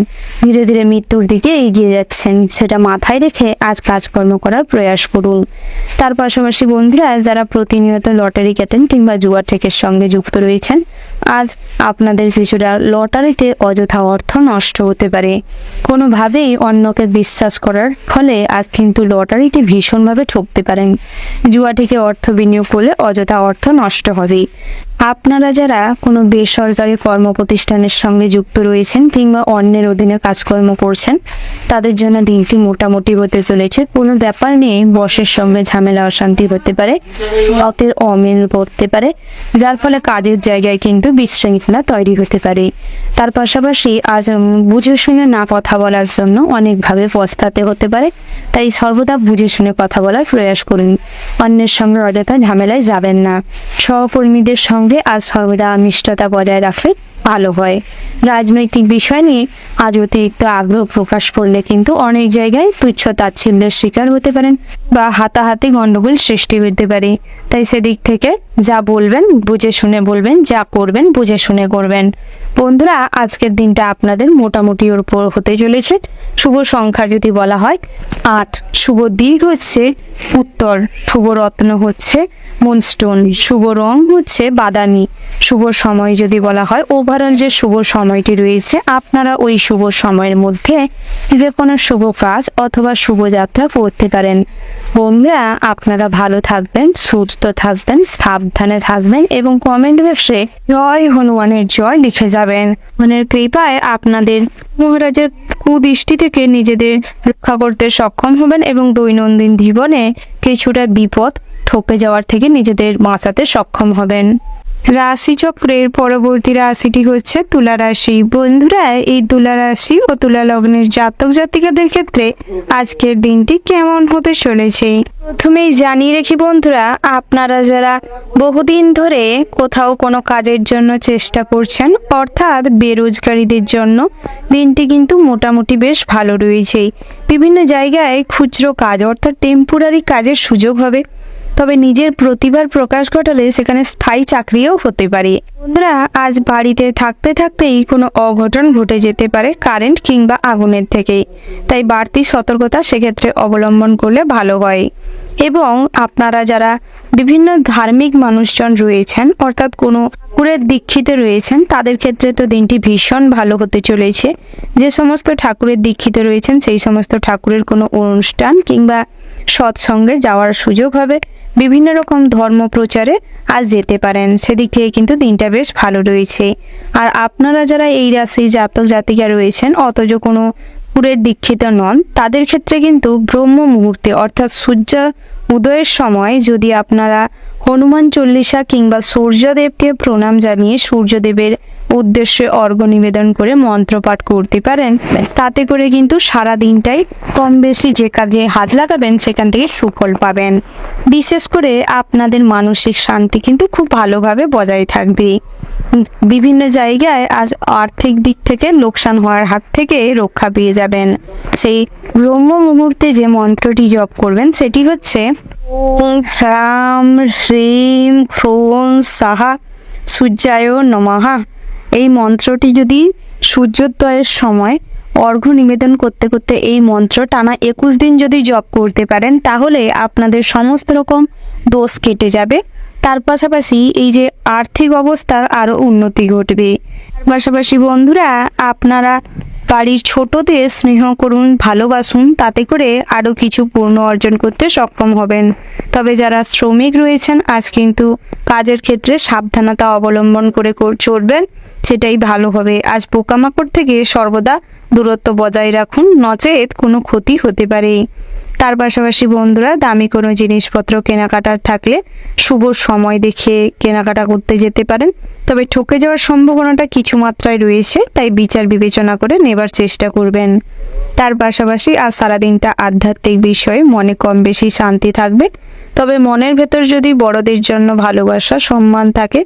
ধীরে ধীরে মৃত্যুর দিকে এগিয়ে যাচ্ছেন। সেটা মাথায় রেখে আজ কাজকর্ম করার প্রয়াস করুন। তার পাশাপাশি বন্ধুরা যারা প্রতিনিয়ত লটারি কেতেন কিংবা জুয়া ট্রেকের সঙ্গে যুক্ত রয়েছেন, আজ আপনাদের শিশুরা লটারিতে অযথা অর্থ নষ্ট হতে পারে। কোনোভাবেই অন্যকে বিশ্বাস করার ফলে আজ কিন্তু লটারিতে ভীষণভাবে ঠকতে পারেন। জুয়া থেকে অর্থ বিনিয়োগ করলে অযথা অর্থ নষ্ট হবে। আপনারা যারা কোনো বেসরকারি কর্মপ্রতিষ্ঠানের সঙ্গে যুক্ত রয়েছেন কিংবা অন্যের অধীনে কাজকর্ম করছেন, তাদের জন্য দিনটি মোটামুটি হতে চলেছে। কোনো ব্যাপার নিয়ে বসের সঙ্গে ঝামেলা অশান্তি হতে পারে, মতের অমিল করতে পারে, যার ফলে কাজের জায়গায় কিন্তু বিশৃঙ্খলা তৈরি হতে পারে। তার পাশাপাশি আজ বুঝে শুনে না কথা বলার জন্য অনেকভাবে পস্তাতে হতে পারে। তাই সর্বদা বুঝে শুনে কথা বলার প্রয়াস করুন। অন্যের সঙ্গে অযথা ঝামেলায় যাবেন না। সহকর্মীদের সঙ্গে আজ সর্বদা মিষ্টতা বজায় রাখলে ভালো হয়। রাজনৈতিক বিষয় নিয়ে আজ অতিরিক্ত আগ্রহ প্রকাশ করলে কিন্তু অনেক জায়গায় তুচ্ছ তাচ্ছিল্যের শিকার হতে পারেন বা হাতাহাতি গণ্ডগোল সৃষ্টি হতে পারে। তাই সেদিক থেকে যা বলবেন বুঝে শুনে বলবেন, যা করবেন বুঝে শুনে করবেন। বন্ধুরা আজকের দিনটা আপনাদের মোটামুটি ওর উপর হতে চলেছে। শুভ সংখ্যা যদি বলা হয় 8, শুভ দিক হচ্ছে উত্তর, শুভ রত্ন হচ্ছে মুনস্টোন, শুভ রং হচ্ছে বাদামি, শুভ সময় যদি বলা হয় ওভারঅল যে শুভ সময়টি রয়েছে আপনারা ওই শুভ সময়ের মধ্যে যে কোনো শুভ কাজ অথবা শুভযাত্রা করতে পারেন। বন্ধুরা আপনারা ভালো থাকবেন, সুস্থ থাকবেন, সাবধানে থাকবেন এবং কমেন্ট বক্সে জয় হনুমানের জয় লিখে যাবেন। মনের কৃপায় আপনাদের মহারাজের কুদৃষ্টি থেকে নিজেদের রক্ষা করতে সক্ষম হবেন এবং দৈনন্দিন জীবনে কিছুটা বিপদ ঠকে যাওয়ার থেকে নিজেদের বাঁচাতে সক্ষম হবেন। রাশিচক্রের পরবর্তী রাশিটি হচ্ছে তুলা রাশি। বন্ধুরা এই তুলা রাশি ও তুলা লগ্নের জাতক জাতিকাদের ক্ষেত্রে আজকের দিনটি কেমন হতে চলেছে প্রথমেই জানিয়ে রাখি বন্ধুরা, আপনারা যারা বহুদিন ধরে কোথাও কোনো কাজের জন্য চেষ্টা করছেন অর্থাৎ বেরোজগারীদের জন্য দিনটি কিন্তু মোটামুটি বেশ ভালো রয়েছে। বিভিন্ন জায়গায় খুচরো কাজ অর্থাৎ টেম্পোরারি কাজের সুযোগ হবে, তবে নিজের প্রতিভার প্রকাশ ঘটালে সেখানে স্থায়ী চাকরিও হতে পারে। বন্ধুরা আজ বাড়িতে থাকতে থাকতেই কোনো অঘটন ঘটে যেতে পারে কারেন্ট কিংবা আগুনের থেকে, তাই বাড়তি সতর্কতা সেক্ষেত্রে অবলম্বন করলে ভালো হয়। এবং আপনারা যারা বিভিন্ন ধার্মিক মানুষজন রয়েছেন অর্থাৎ কোনো ঠাকুরের দীক্ষিতে রয়েছেন তাদের ক্ষেত্রে তো দিনটি ভীষণ ভালো হতে চলেছে। যে সমস্ত ঠাকুরের দীক্ষিতে রয়েছেন সেই সমস্ত ঠাকুরের কোনো অনুষ্ঠান কিংবা সৎসঙ্গে যাওয়ার সুযোগ হবে। বিভিন্ন রকম ধর্ম প্রচারে আজ যেতে পারেন, সেদিক থেকে কিন্তু দিনটা বেশ ভালো রয়েছে। আর আপনারা যারা এই রাশির জাতক জাতিকা রয়েছেন অথচ কোনো ঠাকুরের দীক্ষিত নন তাদের ক্ষেত্রে কিন্তু ব্রহ্ম মুহূর্তে অর্থাৎ সূর্য উদয়ের সময় যদি আপনারা হনুমান চল্লিশা কিংবা সূর্যদেবকে প্রণাম জানিয়ে সূর্যদেবের উদ্দেশ্যে অর্ঘ্য নিবেদন করে মন্ত্রপাঠ করতে পারেন, তাতে করে কিন্তু সারা দিনটাই কম বেশি যে কাজে হাত লাগাবেন সেখান থেকে সুফল পাবেন। বিশেষ করে আপনাদের মানসিক শান্তি কিন্তু খুব ভালোভাবে বজায় থাকবে। বিভিন্ন জায়গায় আজ আর্থিক দিক থেকে লোকসান হওয়ার হাত থেকে রক্ষা পেয়ে যাবেন। সেই ব্রহ্ম মুহূর্তে যে মন্ত্রটি জপ করবেন সেটি হচ্ছে ওম হ্রাম হ্রিম ক্রোম সাহা সূর্যায় নমঃ। এই মন্ত্রটি যদি সূর্যোদয়ের সময় অর্ঘ্য নিবেদন করতে করতে এই মন্ত্র টানা 21 দিন যদি জপ করতে পারেন তাহলে আপনাদের সমস্ত রকম দোষ কেটে যাবে। তার পাশাপাশি এই যে আর্থিক অবস্থার আরও উন্নতি ঘটবে। পাশাপাশি বন্ধুরা আপনারা বাড়ির ছোটদের স্নেহ করুন, ভালোবাসুন, তাতে করে আরও কিছু পূর্ণ অর্জন করতে সক্ষম হবেন। তবে যারা শ্রমিক রয়েছেন আজ কিন্তু কাজের ক্ষেত্রে সাবধানতা অবলম্বন করে চলবেন, সেটাই ভালো হবে। আজ পোকামাকড় থেকে সর্বদা দূরত্ব বজায় রাখুন, নচেত কোনো ক্ষতি হতে পারে। তার পাশাপাশি বন্ধুরা দামি কোনো জিনিসপত্র কেনাকাটার থাকলে শুভ সময় দেখে কেনাকাটা করতে যেতে পারেন, তবে ঠকে যাওয়ার সম্ভাবনাটা কিছু মাত্রায় রয়েছে, তাই বিচার বিবেচনা করে নেবার চেষ্টা করবেন। তার পাশাপাশি আজ সারাদিনটা আধ্যাত্মিক বিষয়ে মনে কম বেশি শান্তি থাকবে, তবে মনের ভেতর যদি বড়দের জন্য ভালোবাসা সম্মান থাকে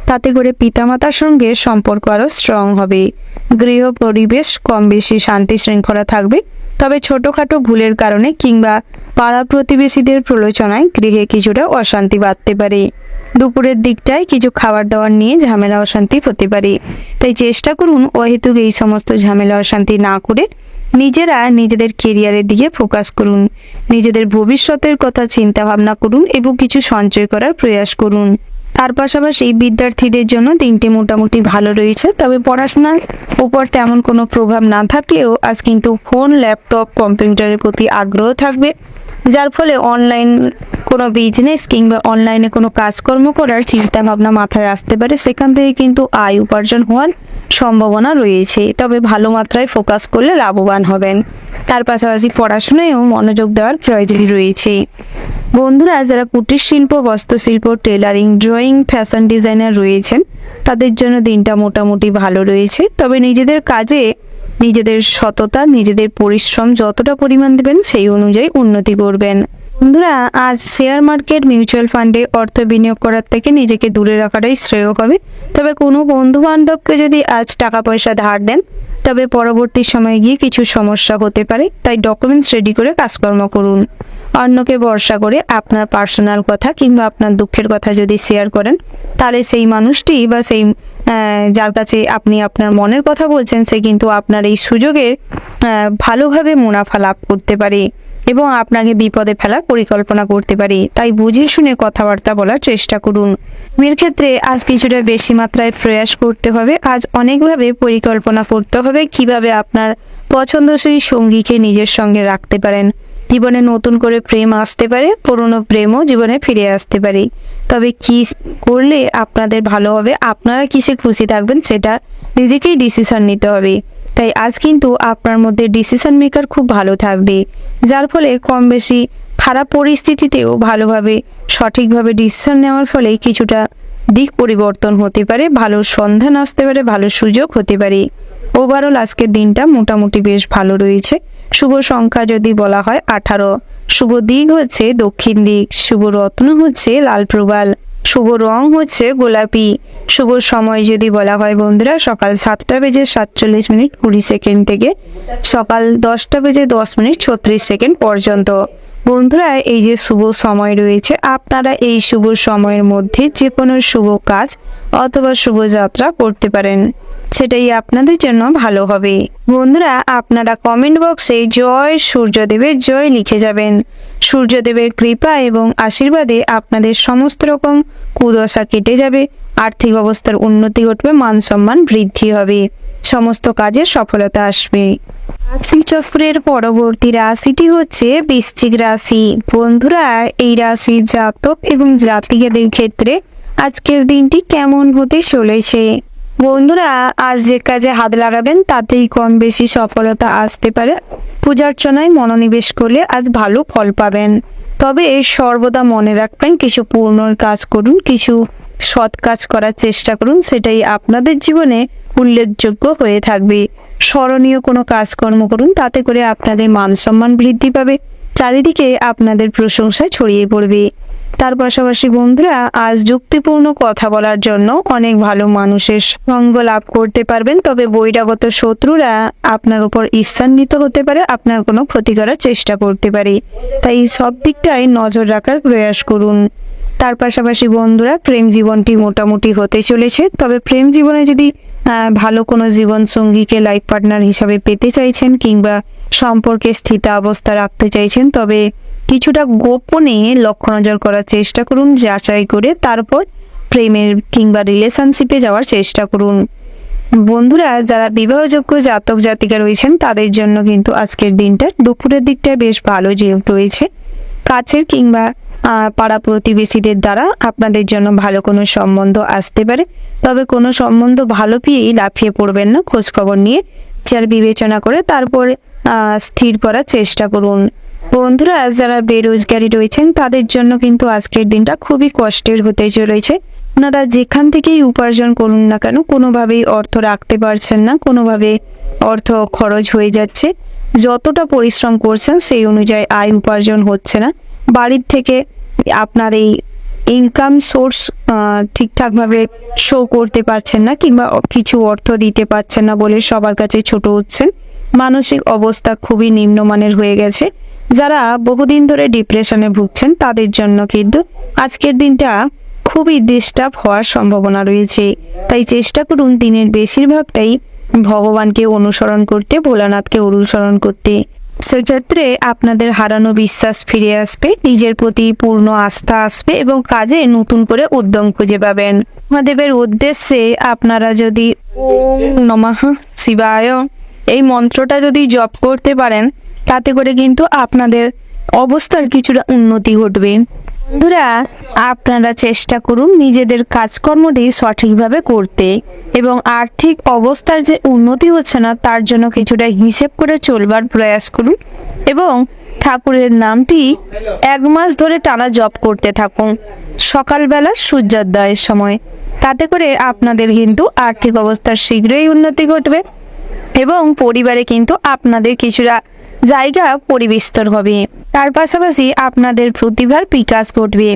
তাতে করে পিতামাতার সঙ্গে সম্পর্ক আরও স্ট্রং হবে। গৃহ পরিবেশ কম বেশি শান্তি শৃঙ্খলা থাকবে, তবে ছোটোখাটো ভুলের কারণে কিংবা পাড়া প্রতিবেশীদের প্রলোচনায় গৃহে কিছুটা অশান্তি বাড়তে পারে। দুপুরের দিকটায় কিছু খাবার দাবার নিয়ে ঝামেলা অশান্তি হতে পারে, তাই চেষ্টা করুন অহেতুক এই সমস্ত ঝামেলা অশান্তি না করে নিজেরা নিজেদের কেরিয়ারের দিকে ফোকাস করুন, নিজেদের ভবিষ্যতের কথা চিন্তা ভাবনা করুন এবং কিছু সঞ্চয় করার প্রয়াস করুন। তার পাশাপাশি বিদ্যার্থীদের জন্য দিনটি মোটামুটি ভালো রয়েছে, তবে পড়াশোনার উপর তেমন কোনো প্রভাব না থাকলেও আজ কিন্তু ফোন ল্যাপটপ কম্পিউটারের প্রতি আগ্রহ থাকবে, যার ফলে অনলাইন কোনো বিজনেস কিংবা অনলাইনে কোনো কাজকর্ম করার চিন্তা ভাবনা মাথায় আসতে পারে, সেখান থেকে কিন্তু আয় উপার্জন হওয়ার সম্ভাবনা রয়েছে, তবে ভালো মাত্রায় ফোকাস করলে লাভবান হবেন। তার পাশাপাশি পড়াশোনায়ও মনোযোগ দেওয়ার প্রয়োজন রয়েছে। বন্ধুরা যারা কুটির শিল্প, বস্ত্রশিল্প, টেলারিং, ড্রয়িং, ফ্যাশন ডিজাইনার রয়েছেন তাদের জন্য দিনটা মোটামুটি ভালো রয়েছে, তবে নিজেদের কাজে নিজেদের সততা, নিজেদের পরিশ্রম যতটা পরিমাণ দেবেন সেই অনুযায়ী উন্নতি করবেন। বন্ধুরা আজ শেয়ার মার্কেট, মিউচুয়াল ফান্ডে অর্থ বিনিয়োগ করার থেকে নিজেকে দূরে রাখাটাই শ্রেয় হবে, তবে কোনো বন্ধু বান্ধবকে যদি আজ টাকা পয়সা ধার দেন তবে পরবর্তী সময়ে গিয়ে কিছু সমস্যা হতে পারে, তাই ডকুমেন্টস রেডি করে কাজকর্ম করুন। অন্যকে ভরসা করে আপনার পার্সোনাল কথা কিংবা আপনার দুঃখের কথা যদি শেয়ার করেন তাহলে সেই মানুষটি বা সেই যার কাছে আপনি আপনার মনের কথা বলছেন সে কিন্তু আপনার এই সুযোগে ভালোভাবে মুনাফা লাভ করতে পারে এবং আপনাকে বিপদে ফেলার পরিকল্পনা করতে পারে, তাই বুঝে শুনে কথাবার্তা বলার চেষ্টা করুন। মেয়ের ক্ষেত্রে আজ কিছুটা বেশি মাত্রায় প্রয়াস করতে হবে, আজ অনেকভাবে পরিকল্পনা করতে হবে কিভাবে আপনার পছন্দসই সঙ্গীকে নিজের সঙ্গে রাখতে পারেন। জীবনে নতুন করে প্রেম আসতে পারে, পুরনো প্রেমও জীবনে ফিরে আসতে পারে, তবে কি করলে আপনাদের ভালো হবে, আপনারা কিসে খুশি থাকবেন সেটা নিজেকেই ডিসিশন নিতে হবে। তাই আজ কিন্তু আপনার মধ্যে ডিসিশন মেকার খুব ভালো থাকবে, যার ফলে কম বেশি খারাপ পরিস্থিতিতেও ভালোভাবে সঠিকভাবে ডিসিশন নেওয়ার ফলে কিছুটা দিক পরিবর্তন হতে পারে, ভালো সন্ধান আসতে পারে, ভালো সুযোগ হতে পারে। ওভারঅল আজকের দিনটা মোটামুটি বেশ ভালো রয়েছে। শুভ সংখ্যা যদি বলা হয় 18, শুভ দিক হচ্ছে দক্ষিণ দিক, শুভ রত্ন হচ্ছে লাল প্রবাল, শুভ রং হচ্ছে গোলাপি, শুভ সময় যদি বলা হয় বন্ধুরা সকাল 7:47:20 থেকে সকাল 10:10:36 পর্যন্ত। বন্ধুরা এই যে শুভ সময় রয়েছে আপনারা এই শুভ সময়ের মধ্যে যে কোনো শুভ কাজ অথবা শুভ যাত্রা করতে পারেন, সেটাই আপনাদের জন্য ভালো হবে। বন্ধুরা আপনারা কমেন্ট বক্সে জয় সূর্যদেবের জয় লিখে যাবেন। সূর্যদেবের কৃপা এবং আশীর্বাদে আপনাদের সমস্ত রকম কুদশা কেটে যাবে, আর্থিক অবস্থার উন্নতি ঘটবে, মান সম্মান বৃদ্ধি হবে, সমস্ত কাজে সফলতা আসবে। রাশিচক্রের পরবর্তী রাশিটি হচ্ছে বৃশ্চিক রাশি। বন্ধুরা এই রাশির জাতক এবং জাতিকাদের ক্ষেত্রে আজকের দিনটি কেমন হতে চলেছে? বন্ধুরা আজ যে কাজে হাত লাগাবেন তাতেই কম বেশি সফলতা আসতে পারে। পূজার্চনায় মনোনিবেশ করলে আজ ভালো ফল পাবেন, তবে সর্বদা মনে রাখবেন কিছু পূর্ণ কাজ করুন, কিছু সৎ কাজ করার চেষ্টা করুন, সেটাই আপনাদের জীবনে উল্লেখযোগ্য হয়ে থাকবে। স্মরণীয় কোনো কাজকর্ম করুন, তাতে করে আপনাদের মান সম্মান বৃদ্ধি পাবে, চারিদিকে আপনাদের প্রশংসায় ছড়িয়ে পড়বে। তার পাশাপাশি বন্ধুরা আজ যুক্তিপূর্ণ কথা বলার জন্য অনেক ভালো মানুষের সঙ্গ লাভ করতে পারবেন, তবে বহিরাগত শত্রুরা আপনার উপর ঈর্ষান্বিত হতে পারে, আপনার কোনো ক্ষতি করার চেষ্টা করতে পারে, তাই সব দিকটাই নজর রাখার প্রয়াস করুন। তার পাশাপাশি বন্ধুরা প্রেম জীবনটি মোটামুটি হতে চলেছে, তবে প্রেম জীবনে যদি ভালো কোনো জীবন সঙ্গীকে লাইফ পার্টনার হিসাবে পেতে চাইছেন কিংবা সম্পর্কে স্থিতাবস্থা রাখতে চাইছেন তবে কিছুটা গোপনে লক্ষ্য নজর করার চেষ্টা করুন, যাচাই করে তারপর প্রেমের কিংবা রিলেশনশিপে যাওয়ার চেষ্টা করুন। বন্ধুরা যারা বিবাহযোগ্য জাতক জাতিকা রয়েছেন তাদের জন্য কিন্তু আজকের দিনটা দুপুরের দিকটা বেশ ভালো রয়েছে। কাছের কিংবা পাড়া প্রতিবেশীদের দ্বারা আপনাদের জন্য ভালো কোনো সম্বন্ধ আসতে পারে, তবে কোনো সম্বন্ধ ভালো পেয়েই লাফিয়ে পড়বেন না, খোঁজখবর নিয়ে বিচার বিবেচনা করে তারপর স্থির করার চেষ্টা করুন। বন্ধুরা, যারা বেরোজগারি রয়েছেন তাদের জন্য কিন্তু আজকের দিনটা খুবই কষ্টের হতে চলেছে। আপনারা যেখান থেকেই উপার্জন করুন না কেন, কোনোভাবেই অর্থ রাখতে পারছেন না, কোনোভাবে অর্থ খরচ হয়ে যাচ্ছে। যতটা পরিশ্রম করছেন সেই অনুযায়ী আয় উপার্জন হচ্ছে না। বাড়ির থেকে আপনার এই ইনকাম সোর্স ঠিকঠাকভাবে শো করতে পারছেন না, কিংবা কিছু অর্থ দিতে পারছেন না বলে সবার কাছে ছোট হচ্ছেন। মানসিক অবস্থা খুবই নিম্নমানের হয়ে গেছে। যারা বহুদিন ধরে ডিপ্রেশনে ভুগছেন তাদের জন্য কিন্তু আজকের দিনটা খুবই ডিস্টার্ব হওয়ার সম্ভাবনা রয়েছে। তাই চেষ্টা করুন দিনের বেশিরভাগটাই ভগবানকে অনুসরণ করতে, ভোলানাথকে অনুসরণ করতে। সেক্ষেত্রে আপনাদের হারানো বিশ্বাস ফিরে আসবে, নিজের প্রতি পূর্ণ আস্থা আসবে এবং কাজে নতুন করে উদ্যম খুঁজে পাবেন। মহাদেবের উদ্দেশ্যে আপনারা যদি ওম নমঃ শিবায় এই মন্ত্রটা যদি জপ করতে পারেন, তাতে করে কিন্তু আপনাদের অবস্থার কিছুটা উন্নতি ঘটবে। বন্ধুরা, আপনারা চেষ্টা করুন নিজেদের কাজকর্মটি সঠিকভাবে করতে এবং আর্থিক অবস্থার যে উন্নতি হচ্ছে না তার জন্য কিছুটা হিসেব করে চলবার প্রয়াস করুন এবং ঠাকুরের নামটি 1 মাস ধরে টানা জপ করতে থাকুন সকালবেলা সূর্যোদয়ের সময়। তাতে করে আপনাদের কিন্তু আর্থিক অবস্থার শীঘ্রই উন্নতি ঘটবে এবং পরিবারে কিন্তু আপনাদের কিছুটা জায়গা পরিবিস্তর হবে। তার পাশাপাশি আপনাদের প্রতিভার বিকাশ ঘটবে।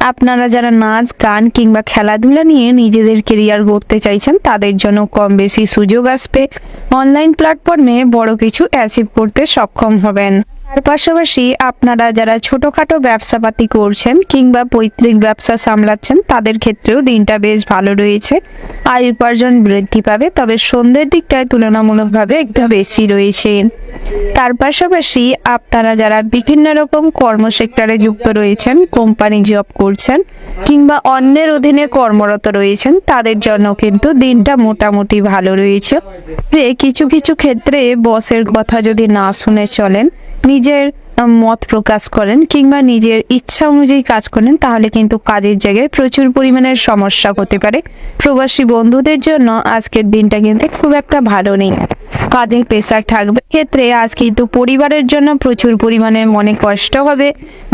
আপনারা যারা নাচ গান কিংবা খেলাধুলা নিয়ে নিজেদের কেরিয়ার গড়তে চাইছেন তাদের জন্য কম বেশি সুযোগ আসবে। অনলাইন প্ল্যাটফর্মে বড় কিছু অ্যাচিভ করতে সক্ষম হবেন। তার পাশাপাশি আপনারা যারা ছোটখাটো ব্যবসাপাতি করছেন কিংবা পৈতৃক ব্যবসা সামলাচ্ছেন তাদের ক্ষেত্রেও দিনটা বেশ ভালো রয়েছে। আয় উপার্জন বৃদ্ধি পাবে, তবে সন্ধ্যের দিকটায় তুলনামূলকভাবে একটু বেশি রয়েছে। তার পাশাপাশি আপনারা যারা বিভিন্ন রকম কর্মসেক্টরে যুক্ত রয়েছেন, কোম্পানি জব করছেন কিংবা অন্যের অধীনে কর্মরত রয়েছেন তাদের জন্য কিন্তু দিনটা মোটামুটি ভালো রয়েছে। কিছু কিছু ক্ষেত্রে বসের কথা যদি না শুনে চলেন, নিজের মত প্রকাশ করেন কিংবা নিজের ইচ্ছা অনুযায়ী কাজ করেন, তাহলে কিন্তু কাজের জায়গায় প্রচুর পরিমাণে সমস্যা হতে পারে। প্রবাসী বন্ধুদের জন্য আজকের দিনটা কিন্তু খুব একটা ভালো নেই, কাজের প্রেসার থাকবে। ক্ষেত্রে আজ কিন্তু পরিবারের জন্য প্রচুর পরিমাণে মনে কষ্ট হবে।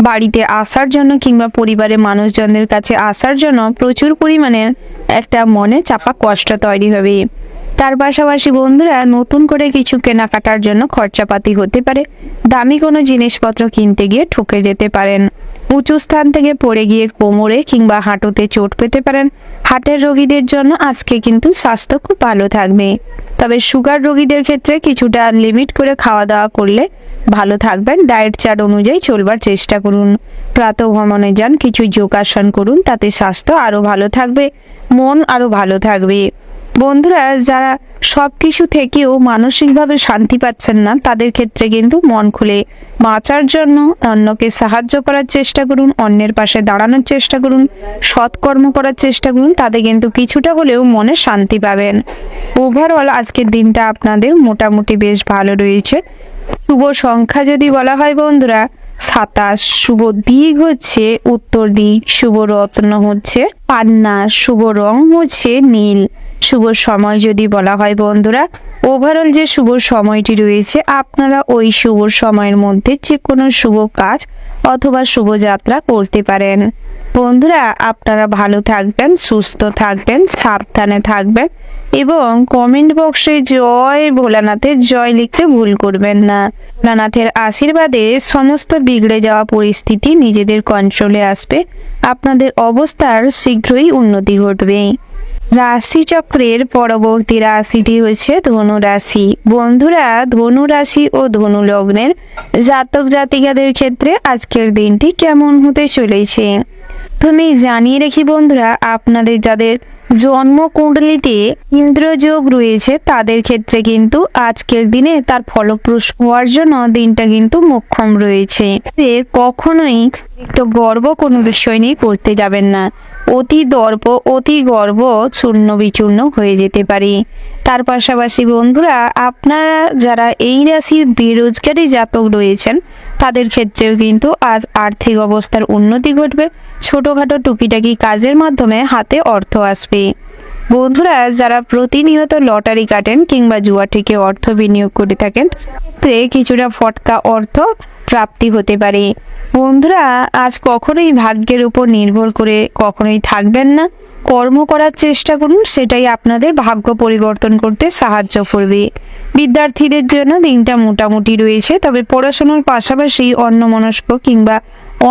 বাড়িতে আসার জন্য কিংবা পরিবারের মানুষজনদের কাছে আসার জন্য প্রচুর পরিমাণে একটা মনে চাপা কষ্ট তৈরি হবে। তার পাশাপাশি বন্ধুরা, নতুন করে কিছু কেনাকাটার জন্য খরচাপাতি হতে পারে। দামি কোনো জিনিসপত্র কিনতে গিয়ে ঠকে যেতে পারেন। উঁচু স্থান থেকে পড়ে গিয়ে কোমরে কিংবা হাঁটুতে চোট পেতে পারেন। হার্টের রোগীদের জন্য আজকে কিন্তু স্বাস্থ্য খুব ভালো থাকবে, তবে সুগার রোগীদের ক্ষেত্রে কিছুটা লিমিট করে খাওয়া দাওয়া করলে ভালো থাকবেন। ডায়েট চার্ট অনুযায়ী চলবার চেষ্টা করুন। প্রাতঃভ্রমণে যান, কিছু যোগাসন করুন, তাতে স্বাস্থ্য আরও ভালো থাকবে, মন আরও ভালো থাকবে। বন্ধুরা, যারা সব কিছু থেকেও মানসিকভাবে শান্তি পাচ্ছেন না তাদের ক্ষেত্রে কিন্তু মন খুলে বাঁচার জন্য অন্যকে সাহায্য করার চেষ্টা করুন, অন্যের পাশে দাঁড়ানোর চেষ্টা করুন, সৎকর্ম করার চেষ্টা করুন, তাতে কিন্তু কিছুটা হলেও মনে শান্তি পাবেন। ওভারঅল আজকের দিনটা আপনাদের মোটামুটি বেশ ভালো রয়েছে। শুভ সংখ্যা যদি বলা হয় বন্ধুরা 27, শুভ দিক হচ্ছে উত্তর দিক, শুভ রত্ন হচ্ছে পান্না, শুভ রং হচ্ছে নীল। শুভ সময় যদি বলা হয় বন্ধুরা, ওভারঅল যে শুভ সময়টি রয়েছে আপনারা ওই শুভ সময়ের মধ্যে যে কোনো শুভ কাজ অথবা শুভযাত্রা করতে পারেন। বন্ধুরা, আপনারা ভালো থাকবেন, সুস্থ থাকবেন, সাবধানে থাকবেন এবং কমেন্ট বক্সে জয় ভোলানাথের জয় লিখতে ভুল করবেন না। ভোলানাথের আশীর্বাদে সমস্ত বিগড়ে যাওয়া পরিস্থিতি নিজেদের কন্ট্রোলে আসবে। আপনাদের অবস্থার শীঘ্রই উন্নতি ঘটবে। রাশিচক্রের পরবর্তী রাশিটি হচ্ছে ধনু রাশি। বন্ধুরা, ধনু রাশি ও ধনু লগ্নের জাতক জাতিকাদের ক্ষেত্রে আজকের দিনটি কেমন হতে চলেছে তুমি জানিয়ে রেখি বন্ধুরা, আপনাদের যাদের জন্মকুণ্ডলিতে ইন্দ্রযোগ রয়েছে তাদের ক্ষেত্রে কিন্তু আজকের দিনে তার ফলপ্রসূ হওয়ার জন্য দিনটা কিন্তু মোক্ষম রয়েছে। কখনোই তো গর্ব কোনো বিষয় নিয়ে করতে যাবেন না। অতি দর্প অতি গর্ব চূর্ণ বিচূর্ণ হয়ে যেতে পারে। তার পাশাপাশি বন্ধুরা, আপনারা যারা এই রাশির বেরোজগারি জাতক রয়েছেন তাদের ক্ষেত্রেও কিন্তু আজ আর্থিক অবস্থার উন্নতি ঘটবে। ছোটখাটো টুকিটাকি কাজের মাধ্যমে হাতে অর্থ আসবে। বন্ধুরা, যারা প্রতিনিয়ত লটারি কাটেন কিংবা জুয়া থেকে অর্থ বিনিয়োগ করে থাকেন, কিছুটা ফটকা অর্থ প্রাপ্তি হতে পারে। বন্ধুরা, আজ কখনোই ভাগ্যের উপর নির্ভর করে কখনোই থাকবেন না। কর্ম করার চেষ্টা করুন, সেটাই আপনাদের ভাগ্য পরিবর্তন করতে সাহায্য করবে। বিদ্যার্থীদের জন্য দিনটা মোটামুটি রয়েছে, তবে পড়াশোনার পাশাপাশি অন্যমনস্ক কিংবা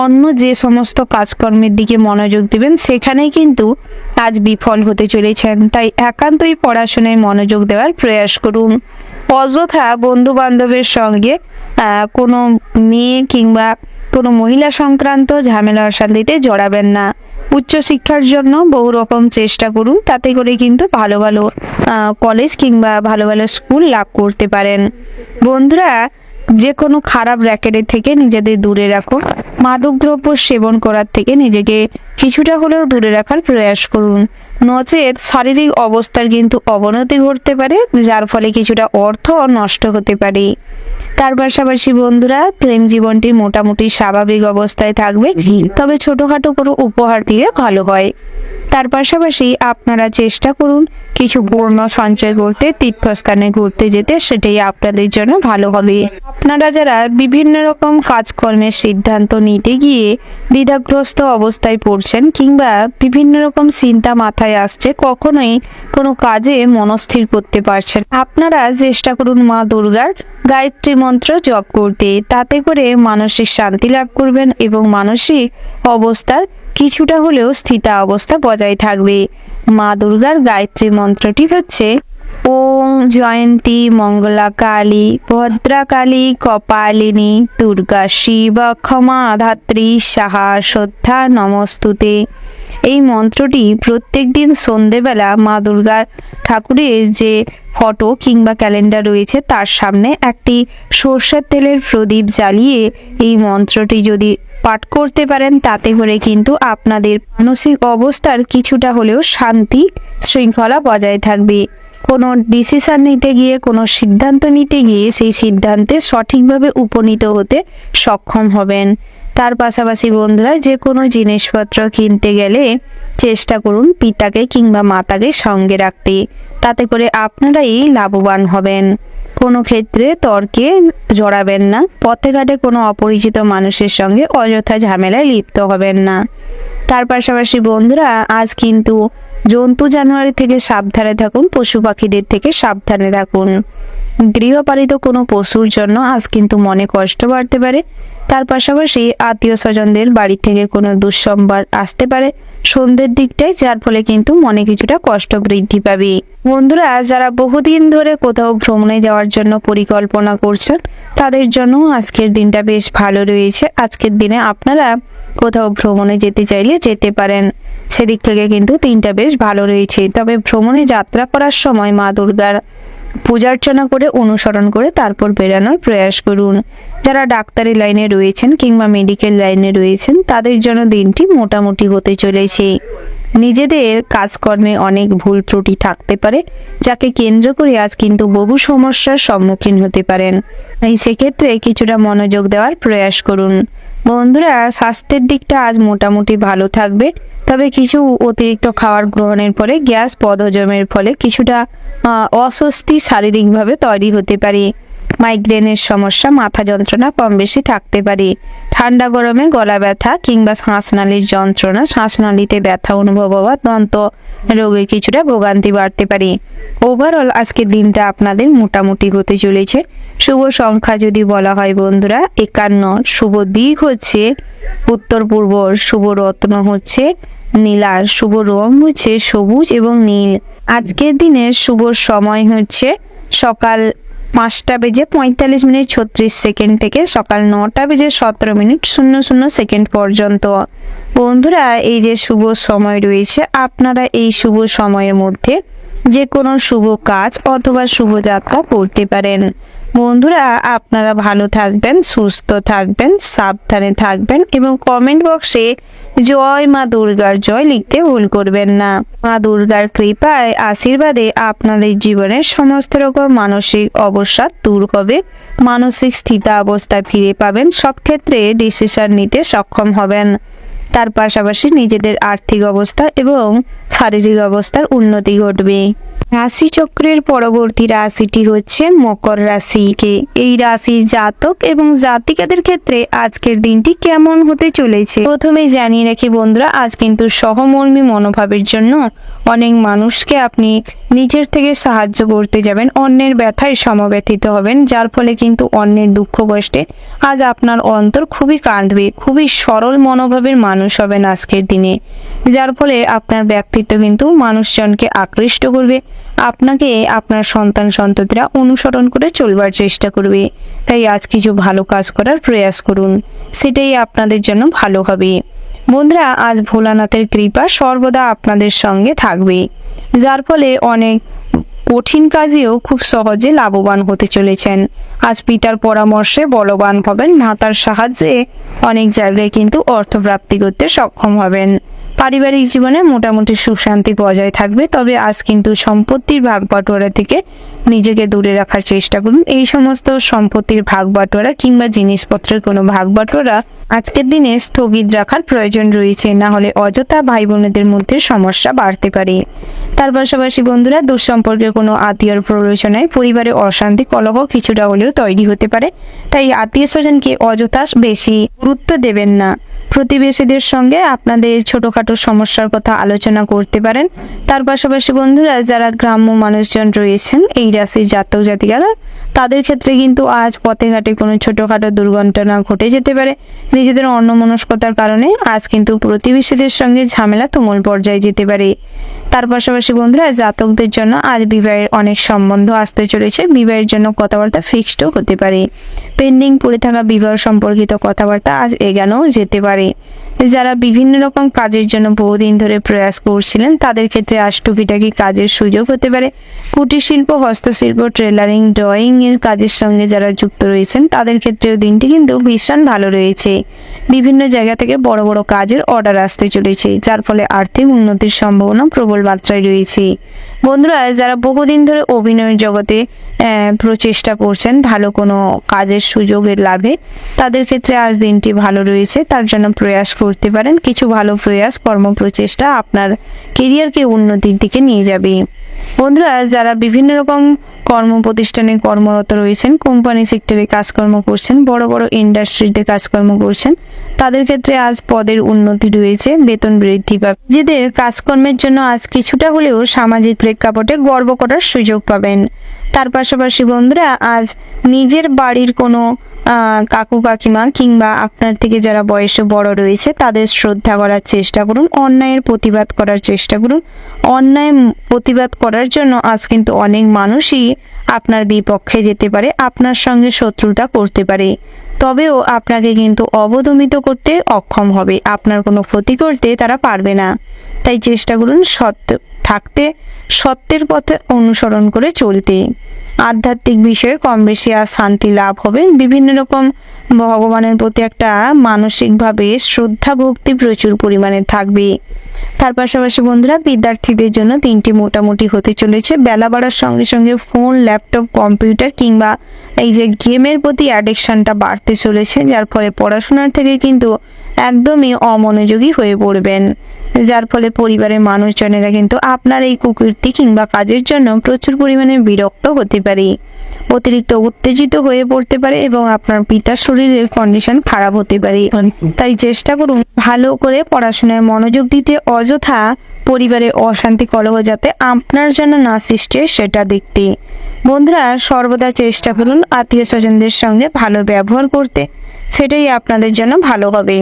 অন্য যে সমস্ত কাজকর্মের দিকে মনোযোগ দিবেন সেখানেই কিন্তু আজ বিফল হতে চলেছেন। তাই একান্তই পড়াশোনায় মনোযোগ দেওয়ার প্রয়াস করুন। অযথা বন্ধু বান্ধবের সঙ্গে কোনো মেয়ে কিংবা কোনো মহিলা সংক্রান্ত ঝামেলা অশান্তিতে জড়াবেন না। উচ্চশিক্ষার জন্য বহু রকম চেষ্টা করুন, তাতে করে কিন্তু ভালো ভালো কলেজ কিংবা ভালো ভালো স্কুল লাভ করতে পারেন। বন্ধুরা, যে কোনো খারাপ র্যাকেটের থেকে নিজেদের দূরে রাখুন। মাদকদ্রব্য সেবন করার থেকে নিজেকে কিছুটা হলেও দূরে রাখার প্রয়াস করুন, নচেত শারীরিক অবস্থার কিন্তু অবনতি ঘটতে পারে, যার ফলে কিছুটা অর্থ নষ্ট হতে পারে। তার পাশাপাশি বন্ধুরা, প্রেম জীবনটি মোটামুটি স্বাভাবিক অবস্থায় থাকবে, তবে ছোটখাটো কোনো উপহার দিয়ে ভালো হয়। তার পাশাপাশি আপনারা চেষ্টা করুন কিছু পূর্ণ সঞ্চয় করতে, তীর্থস্থানে ঘুরতে যেতে, সেটাই আপনাদের জন্য ভালো হবে। আপনারা যারা বিভিন্ন রকম কাজকর্মের সিদ্ধান্ত নিতে গিয়ে দ্বিধাগ্রস্ত অবস্থায় পড়ছেন কিংবা বিভিন্ন রকম চিন্তা মাথায় আসছে, কখনোই কোনো কাজে মনস্থির করতে পারছেন, আপনারা চেষ্টা করুন মা দুর্গার গায়ত্রী মন্ত্র জপ করতে। তাতে করে মানসিক শান্তি লাভ করবেন এবং মানসিক অবস্থার কিছুটা হলেও স্থিতা অবস্থা বজায় থাকবে। মা দুর্গার গায়ত্রী মন্ত্রটি হচ্ছে ওং জয়ন্তী মঙ্গলা কালী ভদ্রা কালী কপালিনী দুর্গা শিব ক্ষমা ধাত্রী সাহা শ্রদ্ধা নমস্তুতে। এই মন্ত্রটি প্রত্যেক দিন সন্ধেবেলা মা দুর্গার ঠাকুরের যে ফটো কিংবা ক্যালেন্ডার রয়েছে তার সামনে একটি সরষের তেলের প্রদীপ জ্বালিয়ে এই মন্ত্রটি যদি পাঠ করতে পারেন, তাতে করে কিন্তু আপনাদের মানসিক অবস্থার কিছুটা হলেও শান্তি শৃঙ্খলা বজায় থাকবে। কোনো ডিসিশন নিতে গিয়ে, কোনো সিদ্ধান্ত নিতে গিয়ে সেই সিদ্ধান্তে সঠিকভাবে উপনীত হতে সক্ষম হবেন। তার পাশাপাশি বন্ধুরা, যে কোনো জিনিসপত্র কিনতে গেলে চেষ্টা করুন পিতাকে কিংবা মাতাকে সঙ্গে রাখতে, তাতে করে আপনারাই লাভবান হবেন। কোনো ক্ষেত্রে তর্কে জড়াবেন না। পথে ঘাটে কোনো অপরিচিত মানুষের সঙ্গে অযথা ঝামেলায় লিপ্ত হবেন না। তার পাশাপাশি বন্ধুরা, আজ কিন্তু জন্তু জানোয়ার থেকে সাবধানে থাকুন, পশু পাখিদের থেকে সাবধানে থাকুন। গৃহপালিত কোনো পশুর জন্য আজ কিন্তু মনে কষ্ট বাড়তে পারে। তার পাশাপাশি আত্মীয় স্বজনদের বাড়ি থেকে কোনো দুঃসংবাদ আসতে পারে সন্ধ্যের দিকটায়, যার ফলে কিন্তু মনে কিছুটা কষ্ট বৃদ্ধি পাবে। বন্ধুরা, যারা বহুদিন ধরে কোথাও ভ্রমণে যাওয়ার জন্য পরিকল্পনা করছেন, তাদের জন্য আজকের দিনটা বেশ ভালো রয়েছে। আজকের দিনে আপনারা কোথাও ভ্রমণে যেতে চাইলে যেতে পারেন, সেদিক থেকে কিন্তু দিনটা বেশ ভালো রয়েছে। তবে ভ্রমণে যাত্রা করার সময় মা দুর্গার পূজার্চনা করে অনুসরণ করে তারপর বেরানোর প্রয়াস করুন। যারা ডাক্তারি লাইনে রয়েছেন কিংবা মেডিকেল লাইনে রয়েছেন, তাদের জন্য দিনটি মোটামুটি হতে চলেছে। নিজেদের কাজকর্মে অনেক ভুল ত্রুটি থাকতে পারে, যাকে কেন্দ্র করে আজ কিন্তু বহু সমস্যার সম্মুখীন হতে পারেন। তাই সেক্ষেত্রে কিছুটা মনোযোগ দেওয়ার প্রয়াস করুন। বন্ধুরা, স্বাস্থ্যের দিকটা আজ মোটামুটি ভালো থাকবে, তবে কিছু অতিরিক্ত খাবার গ্রহণের পরে গ্যাস বদহজমের ফলে কিছুটা অস্বস্তি শারীরিকভাবে তৈরি হতে পারে। মাইগ্রেনের সমস্যা, মাথা যন্ত্রণা কম বেশি থাকতে পারে। ঠান্ডা গরমে গলা ব্যথা কিংবা শ্বাসনালীর যন্ত্রণা, শ্বাসনালীতে ব্যথা অনুভব হওয়া, দন্ত রোগে কিছুটা ভোগান্তি বাড়তে পারে। ওভারঅল আজকের দিনটা আপনাদের মোটামুটি হতে চলেছে। শুভ সংখ্যা যদি বলা হয় বন্ধুরা 51, শুভ দিক হচ্ছে উত্তর পূর্ব, শুভ রত্ন হচ্ছে নীলা, শুভ রং হচ্ছে সবুজ এবং নীল। আজকের দিনের শুভ সময় হচ্ছে সকাল 5:45:36 থেকে সকাল 9:17:00 পর্যন্ত। বন্ধুরা, এই যে শুভ সময় রয়েছে, আপনারা এই শুভ সময়ের মধ্যে যে কোনো শুভ কাজ অথবা শুভযাত্রা করতে পারেন। বন্ধুরা, আপনারা ভালো থাকবেন, সুস্থ থাকবেন, সাবধানে থাকবেন এবং কমেন্ট বক্সে জয় মা দুর্গার জয় লিখতে ভুল করবেন না। মা দুর্গার কৃপায় আশীর্বাদে আপনাদের জীবনের সমস্ত রকম মানসিক অবসাদ দূর হবে, মানসিক স্থিতা অবস্থায় ফিরে পাবেন, সব ক্ষেত্রে ডিসিশন নিতে সক্ষম হবেন। তার পাশাপাশি নিজেদের আর্থিক অবস্থা এবং শারীরিক অবস্থার উন্নতি ঘটবে। রাশিচক্রের পরবর্তী রাশিটি হচ্ছে মকর রাশিকে। এই রাশির জাতক এবং জাতিকাদের ক্ষেত্রে আজকের দিনটি কেমন হতে চলেছে প্রথমেই জানিয়ে রাখি বন্ধুরা, আজ কিন্তু সহমর্মী মনোভাবের জন্য অনেক মানুষকে আপনি নিজের থেকে সাহায্য করতে যাবেন, অন্যের ব্যথায় সমব্যথিত হবেন, যার ফলে কিন্তু অন্যের দুঃখ কষ্টে আজ আপনার অন্তর খুবই কাঁদবে। খুবই সরল মনোভাবের মানুষ হবেন আজকের দিনে, যার ফলে আপনার ব্যক্তিত্ব কিন্তু মানুষজনকে আকৃষ্ট করবে, আপনাকে আপনার সন্তান সন্ততিরা অনুসরণ করে চলবার চেষ্টা করবে। তাই আজ কিছু ভালো কাজ করার প্রয়াস করুন, সেটাই আপনাদের জন্য ভালো হবে। বন্ধুরা, আজ ভোলানাথের কৃপা সর্বদা আপনাদের সঙ্গে থাকবে, যার ফলে অনেক কঠিন কাজেও খুব সহজে লাভবান হতে চলেছেন। আজ পিতার পরামর্শে বলবান হবেন, মাতার সাহায্যে অনেক জায়গায় কিন্তু অর্থপ্রাপ্তি করতে সক্ষম হবেন। পারিবারিক জীবনে মোটামুটি সুশান্তি বজায় থাকবে, তবে আজ কিন্তু সম্পত্তির ভাগ বাটোয়ারা থেকে নিজেকে দূরে রাখার চেষ্টা করুন। এই সমস্ত সম্পত্তির ভাগ বাটোয়ারা কিংবা জিনিসপত্রের কোনো ভাগ বাটোয়ারা আজকের দিনে স্থগিত রাখার প্রয়োজন রয়েছে, না হলে অযথা ভাই বোনেদের মধ্যে সমস্যা বাড়তে পারে। তার পাশাপাশি বন্ধুরা, দুঃসম্পর্কের কোনো আত্মীয়র প্ররোচনায় পরিবারে অশান্তি কলহ কিছুটা হলেও তৈরি হতে পারে, তাই আত্মীয় স্বজনকে অযথা বেশি গুরুত্ব দেবেন না। প্রতিবেশীদের সঙ্গে আপনাদের ছোটখাটো সমস্যার কথা আলোচনা করতে পারেন। তার পাশাপাশি বন্ধুরা, যারা গ্রাম্য মানুষজন রয়েছেন এই রাশির জাতক জাতিকারা, তাদের ক্ষেত্রে কিন্তু আজ পথে ঘাটে কোনো ছোটখাটো দুর্ঘটনা ঘটে যেতে পারে। নিজেদের অন্যমনস্কতার কারণে আজ কিন্তু প্রতিবেশীদের সঙ্গে ঝামেলা তুমুল পর্যায়ে যেতে পারে। তার পাশাপাশি বন্ধুরা, জাতকদের জন্য আজ বিবাহের অনেক সম্বন্ধ আসতে চলেছে, বিবাহের জন্য কথাবার্তা ফিক্সডও হতে পারে। পেন্ডিং পড়ে থাকা বিবাহ সম্পর্কিত কথাবার্তা আজ এগোনো যেতে পারে। যারা বিভিন্ন রকম কাজের জন্য বহুদিন ধরে প্রয়াস করছিলেন তাদের ক্ষেত্রে আজ টুকিটাকি কাজের সুযোগ হতে পারে। কুটির শিল্প, হস্তশিল্প, টেলারিং, ড্রয়িং এর কাজের সঙ্গে যারা যুক্ত রয়েছেন তাদের ক্ষেত্রেও দিনটি কিন্তু ভীষণ ভালো রয়েছে। বিভিন্ন জায়গা থেকে বড় বড় কাজের অর্ডার আসতে চলেছে, যার ফলে আর্থিক উন্নতির সম্ভাবনা প্রবল মাত্রায় রয়েছে। বন্ধুরা, যারা বহুদিন ধরে অভিনয়ের জগতে প্রচেষ্টা করছেন ভালো কোনো কাজের সুযোগের লাভে, তাদের ক্ষেত্রে আজ দিনটি ভালো রয়েছে, তার জন্য প্রয়াস করতে পারেন। কিছু ভালো প্রয়াস কর্ম প্রচেষ্টা আপনার কেরিয়ারকে উন্নতির দিকে নিয়ে যাবে। বন্ধুরা, যারা বিভিন্ন রকম কর্ম প্রতিষ্ঠানে কর্মরত রয়েছেন, কোম্পানি সেক্টরে কাজকর্ম করছেন, বড় বড় ইন্ডাস্ট্রিতে কাজকর্ম করছেন, তাদের ক্ষেত্রে আজ পদের উন্নতি রয়েছে, বেতন বৃদ্ধি পাবে। নিজেদের কাজকর্মের জন্য আজ কিছুটা হলেও সামাজিক প্রেক্ষাপটে গর্ব করার সুযোগ পাবেন। তার পাশাপাশি বন্ধুরা, আজ নিজের বাড়ির কোনো কাকু কাকিমা কিংবা আপনার থেকে যারা বয়সে বড় রয়েছে তাদের শ্রদ্ধা করার চেষ্টা করুন, অন্যায়ের প্রতিবাদ করার চেষ্টা করুন। অন্যায় প্রতিবাদ করার জন্য আজ কিন্তু অনেক মানুষই আপনার বিপক্ষে যেতে পারে, আপনার সঙ্গে শত্রুতা করতে পারে, তবেও আপনাকে কিন্তু অবদমিত করতে অক্ষম হবে, আপনার কোনো ক্ষতি করতে তারা পারবে না। তাই চেষ্টা করুন সত্যের পথে অনুসরণ করে চলতে। আধ্যাত্মিক বিষয়ে কম বেশি আর শান্তি লাভ হবে। বিভিন্ন রকম ভগবানের প্রতি একটা মানসিকভাবে শ্রদ্ধা ভক্তি প্রচুর পরিমাণে থাকবে। তার পাশাপাশি বন্ধুরা, বিদ্যার্থীদের জন্য দিনটি মোটামুটি হতে চলেছে। বেলা বাড়ার সঙ্গে সঙ্গে ফোন, ল্যাপটপ, কম্পিউটার কিংবা এই যে গেমের প্রতি অ্যাডিকশনটা বাড়তে চলেছে, যার ফলে পড়াশোনার থেকে কিন্তু একদমই অমনোযোগী হয়ে পড়বেন, যার ফলে পরিবারের মানুষজনেরা কিন্তু আপনার এই কুকীর্তি কিংবা কাজের জন্য প্রচুর পরিমাণে বিরক্ত হতে পারে, অতিরিক্ত উত্তেজিত হয়ে পড়তে পারে এবং আপনার পিতার শরীরের কন্ডিশন খারাপ হতে পারে। তাই চেষ্টা করুন ভালো করে পড়াশোনায় মনোযোগ দিতে, অযথা পরিবারে অশান্তি কলহ যাতে আপনার জন্য না সৃষ্টি হয় সেটা দেখতে। বন্ধুরা, সর্বদা চেষ্টা করুন আত্মীয় স্বজনদের সঙ্গে ভালো ব্যবহার করতে, সেটাই আপনাদের জন্য ভালো হবে।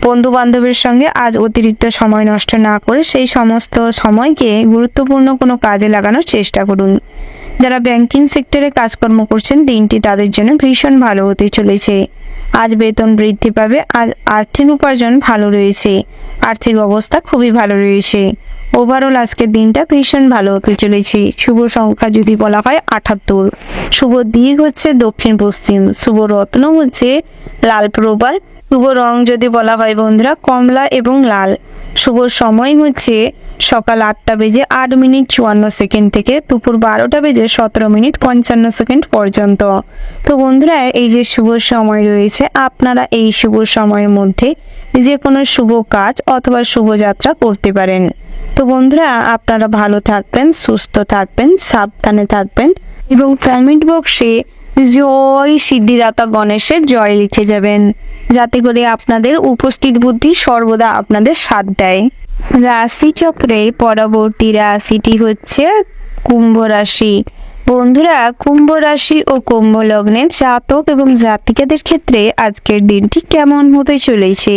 বন্ধু বান্ধবের সঙ্গে আজ অতিরিক্ত সময় নষ্ট না করে সেই সমস্ত সময়কে গুরুত্বপূর্ণ কোনো কাজে লাগানোর চেষ্টা করুন। যারা ব্যাংকিং সেক্টরে কাজকর্ম করছেন দিনটি তাদের জন্য ভীষণ ভালো হতে চলেছে। আজ বেতন বৃদ্ধি পাবে, আজ আর্থিক উপার্জন ভালো রয়েছে, আর্থিক অবস্থা খুবই ভালো রয়েছে। ওভারঅল আজকের দিনটা ভীষণ ভালো হতে চলেছে। শুভ সংখ্যা যদি বলা হয় 78, শুভ দিক হচ্ছে দক্ষিণ পশ্চিম, শুভ রত্ন হচ্ছে লাল প্রবাল, শুভ রং যদি বলা হয় বন্ধুরা কমলা এবং লাল, শুভ সময় হচ্ছে সকাল 8:08:54 থেকে দুপুর 12:17:55 পর্যন্ত। তো বন্ধুরা, এই যে শুভ সময় রয়েছে, আপনারা এই শুভ সময়ের মধ্যে যে কোনো শুভ কাজ অথবা শুভযাত্রা করতে পারেন। তো বন্ধুরা, আপনারা ভালো থাকবেন, সুস্থ থাকবেন, সাবধানে থাকবেন এবং কমেন্ট বক্সে জয় সিদ্ধিদাতা গণেশের জয় লিখে যাবেন, যাতে করে আপনাদের উপস্থিত বুদ্ধি সর্বদা আপনাদের সাথ দেয়। রাশিচক্রের পরবর্তী রাশিটি হচ্ছে কুম্ভ রাশি। বন্ধুরা, কুম্ভ রাশি ও কুম্ভ লগ্নের জাতক এবং জাতিকাদের ক্ষেত্রে আজকের দিনটি কেমন হতে চলেছে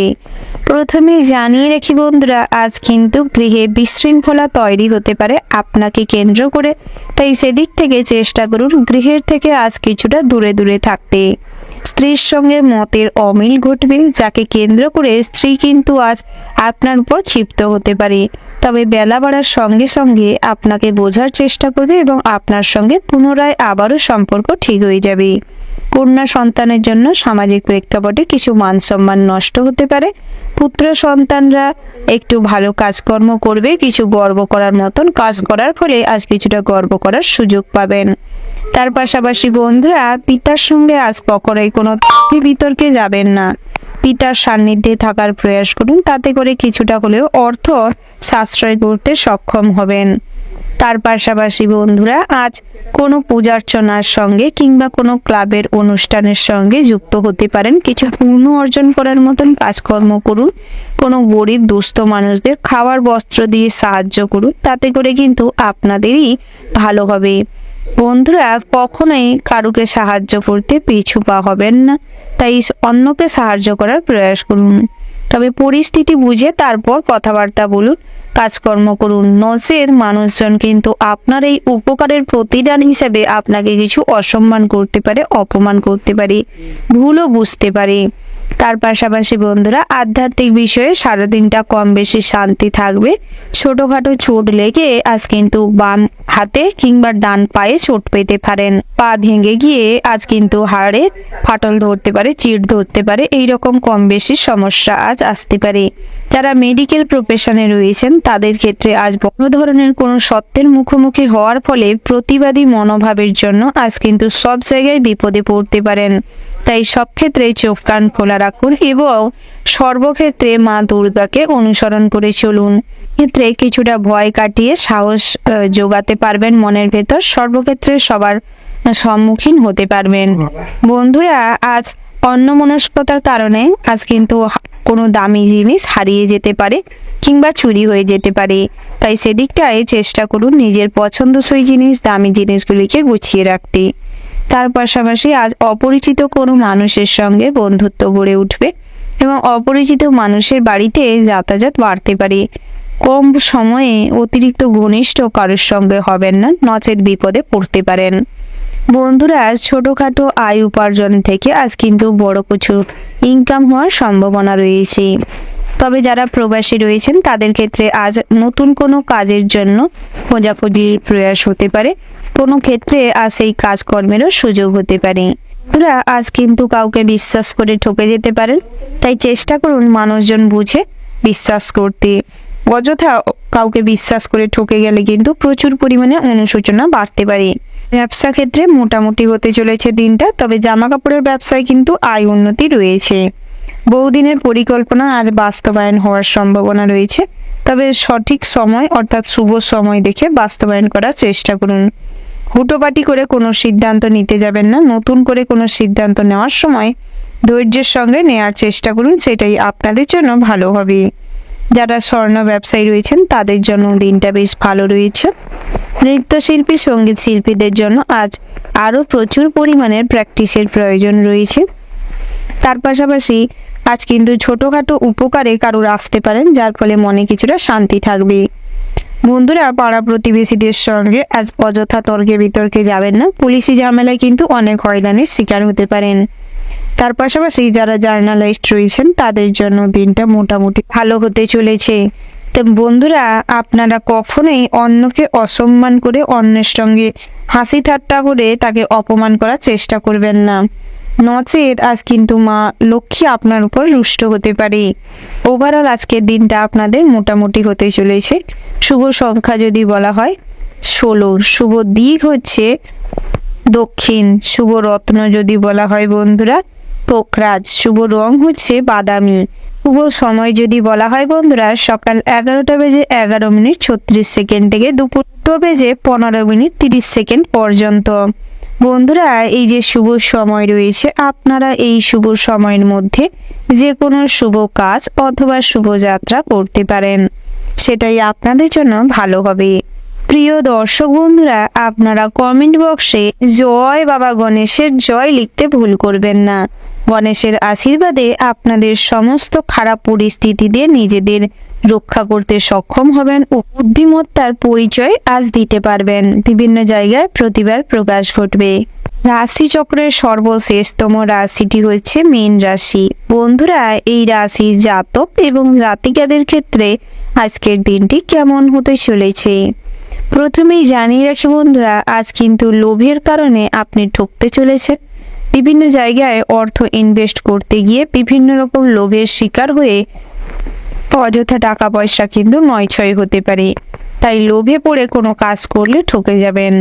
প্রথমে জানিয়ে রাখি বন্ধুরা, আজ কিন্তু গৃহে বিশৃঙ্খলা তৈরি হতে পারে আপনাকে কেন্দ্র করে, তাই সেদিক থেকে চেষ্টা করুন গৃহের থেকে আজ কিছুটা দূরে দূরে থাকতে। স্ত্রীর সঙ্গে মতের অমিল ঘটবে, যাকে কেন্দ্র করে স্ত্রী কিন্তু আজ আপনার উপর ক্ষিপ্ত হতে পারে, তবে বেলা বাড়ার সঙ্গে সঙ্গে আপনাকে বোঝার চেষ্টা করবে এবং আপনার সঙ্গে পুনরায় আবারও সম্পর্ক ঠিক হয়ে যাবে। কন্যা সন্তানের জন্য সামাজিক প্রেক্ষাপটে কিছু মান সম্মান নষ্ট হতে পারে। পুত্র সন্তানরা একটু ভালো কাজকর্ম করবে, কিছু গর্ব করার মতন কাজ করার ফলে আজ কিছুটা গর্ব করার সুযোগ পাবেন। তার পাশাপাশি বন্ধুরা, পিতার সঙ্গে আজ কখনোই কোনো বিতর্কে যাবেন না। পিতার সান্নিধ্যে থাকার প্রয়াস করুন, তাতে করে কিছুটা হলেও অর্থ সাশ্রয় করতে সক্ষম হবেন। তার পাশাপাশি বন্ধুরা, আজ কোনো পূজার্চনার সঙ্গে কিংবা কোনো ক্লাবের অনুষ্ঠানের সঙ্গে যুক্ত হতে পারেন। কিছু পুণ্য অর্জন করার মতন কাজকর্ম করুন, কোনো গরিব দুস্থ মানুষদের খাওয়ার বস্ত্র দিয়ে সাহায্য করুন, তাতে করে কিন্তু আপনাদেরই ভালো হবে। বন্ধুরা, কখনোই কারুকে সাহায্য করতে পিছু পা হবেন না, তাই অন্যকে সাহায্য করার প্রয়াস করুন, তবে পরিস্থিতি বুঝে তারপর কথাবার্তা বলুন, কাজকর্ম করুন। নচেত মানুষজন কিন্তু আপনার এই উপকারের প্রতিদান হিসেবে আপনাকে কিছু অসম্মান করতে পারে, অপমান করতে পারে, ভুলও বুঝতে পারে। তার পাশাপাশি বন্ধুরা, আধ্যাত্মিক বিষয়ে সারাদিনটা কম বেশি শান্তি থাকবে। ছোটখাটো চোট লেগে আজ কিন্তু বাম হাতে কিংবা ডান পায়ে চোট পেতে পারেন। পা ভেঙে গিয়ে আজ কিন্তু হাড়ে ফাটল ধরতে পারে, চিড় ধরতে পারে, এইরকম কম বেশি সমস্যা আজ আসতে পারে। যারা মেডিকেল প্রফেশনে রয়েছেন তাদের ক্ষেত্রে আজ বড় ধরনের কোনো সত্যের মুখোমুখি হওয়ার ফলে প্রতিবাদী মনোভাবের জন্য আজ কিন্তু সব জায়গায় বিপদে পড়তে পারেন। তাই সব ক্ষেত্রে চোখ কান খোলা রাখুন এবং সর্বক্ষেত্রে মা দুর্গাকে অনুসরণ করে চলুন। ক্ষেত্রে কিছুটা ভয় কাটিয়ে সাহস যোগাতে পারবেন মনের ভেতর, সর্বক্ষেত্রে সবার সম্মুখীন হতে পারবেন। বন্ধুরা, আজ অন্যমনস্কতার কারণে আজ কিন্তু কোনো দামি জিনিস হারিয়ে যেতে পারে কিংবা চুরি হয়ে যেতে পারে, তাই সেদিকটায় চেষ্টা করুন নিজের পছন্দসই জিনিস, দামি জিনিসগুলিকে গুছিয়ে রাখতে। তার পাশাপাশি আজ অপরিচিত কোনো মানুষের সঙ্গে বন্ধুত্ব গড়ে উঠবে এবং অপরিচিত মানুষের বাড়িতে যাতায়াত বাড়তে পারে। কম সময়ে অতিরিক্ত ঘনিষ্ঠ কারোর সঙ্গে হবেন না, নচেত বিপদে পড়তে পারেন। বন্ধুরা, আজ ছোটখাটো আয় উপার্জন থেকে আজ কিন্তু বড় কিছু ইনকাম হওয়ার সম্ভাবনা রয়েছে। তবে যারা প্রবাসী রয়েছেন তাদের ক্ষেত্রে আজ নতুন কোনো কাজের জন্য খোঁজাখুঁজির প্রয়াস হতে পারে, কোনো ক্ষেত্রে আজ এই কাজকর্মেরও সুযোগ হতে পারে। বন্ধুরা, আজ কিন্তু কাউকে বিশ্বাস করে ঠকে যেতে পারেন, তাই চেষ্টা করুন মানুষজন বুঝে বিশ্বাস করতে। অযথা কাউকে বিশ্বাস করে ঠকে গেলে কিন্তু প্রচুর পরিমাণে অনুশোচনা বাড়তে পারে। ব্যবসা ক্ষেত্রে মোটামুটি হতে চলেছে দিনটা, তবে জামা কাপড়ের ব্যবসায় কিন্তু আয় উন্নতি রয়েছে। বহুদিনের পরিকল্পনা আজ বাস্তবায়ন হওয়ার সম্ভাবনা রয়েছে, তবে সঠিক সময় অর্থাৎ শুভ সময় দেখে বাস্তবায়ন করার চেষ্টা করুন। হুটোপাটি করে কোনো সিদ্ধান্ত নিতে যাবেন না, নতুন করে কোনো সিদ্ধান্ত নেওয়ার সময় ধৈর্যের সঙ্গে নেওয়ার চেষ্টা করুন, সেটাই আপনাদের জন্য ভালো হবে। যারা স্বর্ণ ব্যবসায়ী রয়েছেন তাদের জন্য দিনটা বেশ ভালো রয়েছে। নৃত্যশিল্পী, সঙ্গীত শিল্পীদের জন্য আজ আরও প্রচুর পরিমাণের প্র্যাকটিসের প্রয়োজন রয়েছে। তার পাশাপাশি আজ কিন্তু ছোটোখাটো উপকারে কারোর আসতে পারেন, যার ফলে মনে কিছুটা শান্তি থাকবে। বন্ধুরা, পাড়া প্রতিবেশীদের সঙ্গে আজ অযথা তর্কে বিতর্কে যাবেন না, পুলিশি ঝামেলায় কিন্তু অনেক হয়রানির শিকার হতে পারেন। তার পাশাপাশি যারা জার্নালিস্ট রয়েছেন তাদের জন্য দিনটা মোটামুটি ভালো হতে চলেছে। তো বন্ধুরা, আপনারা কখনোই অন্যকে অসম্মান করে অন্যের সঙ্গে হাসি ঠাট্টা করে তাকে অপমান করার চেষ্টা করবেন না, নচেত আজ কিন্তু মা লক্ষ্মী আপনার উপর রুষ্ট হতে পারে। ওভারঅল আজকের দিনটা আপনাদের মোটামুটি হতে চলেছে। শুভ সংখ্যা যদি বলা হয় 16, শুভ দিক হচ্ছে দক্ষিণ, শুভ রত্ন যদি বলা হয় বন্ধুরা পোখরাজ, শুভ রং হচ্ছে বাদামি, শুভ সময় যদি বলা হয় বন্ধুরা, সকাল 11:11:36 থেকে দুপুর 2:15:30 পর্যন্ত। বন্ধুরা, এই যে শুভ সময় রয়েছে, আপনারা এই শুভ সময়ের মধ্যে যে কোনো শুভ কাজ অথবা শুভ যাত্রা করতে পারেন, সেটাই আপনাদের জন্য ভালো হবে। প্রিয় দর্শক বন্ধুরা, আপনারা কমেন্ট বক্সে জয় বাবা গণেশের জয় লিখতে ভুল করবেন না। গণেশের আশীর্বাদে আপনাদের সমস্ত খারাপ পরিস্থিতিতে নিজেদের রক্ষা করতে সক্ষম হবেন ও বুদ্ধিমত্তার পরিচয় আজ দিতে পারবেন। বিভিন্ন জায়গায় প্রতিভার প্রকাশ ঘটবে। রাশিচক্রের সর্বশেষতম রাশিটি হচ্ছে মীন রাশি। বন্ধুরা, এই রাশির জাতক এবং জাতিকাদের ক্ষেত্রে আজকের দিনটি কেমন হতে চলেছে প্রথমেই জানিয়ে রাখি বন্ধুরা, আজ কিন্তু লোভের কারণে আপনি ঠকতে চলেছেন। বিভিন্ন জায়গায় অর্থ ইনভেস্ট করতে গিয়ে বিভিন্ন রকম লোভের শিকার হয়ে অযথা টাকা পয়সা কিন্তু নয়ছয় হতে পারে। তাই লোভে পড়ে কোনো কাজ করলে ঠকে যাবেন।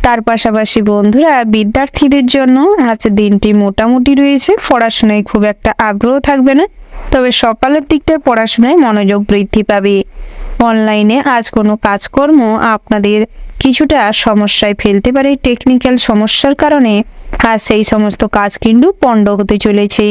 তার পাশাপাশি বন্ধুরা, বিদ্যার্থীদের জন্য আজ দিনটি মোটামুটি রয়েছে। পড়াশোনায় খুব একটা আগ্রহ থাকবে না, তবে সকালের দিকটায় পড়াশোনায় মনোযোগ বৃদ্ধি পাবে। অনলাইনে আজ কোনো কাজকর্ম আপনাদের কিছুটা সমস্যায় ফেলতে পারে। টেকনিক্যাল সমস্যার কারণে আজ সেই সমস্ত কাজ কিন্তু পণ্ড হতে চলেছে।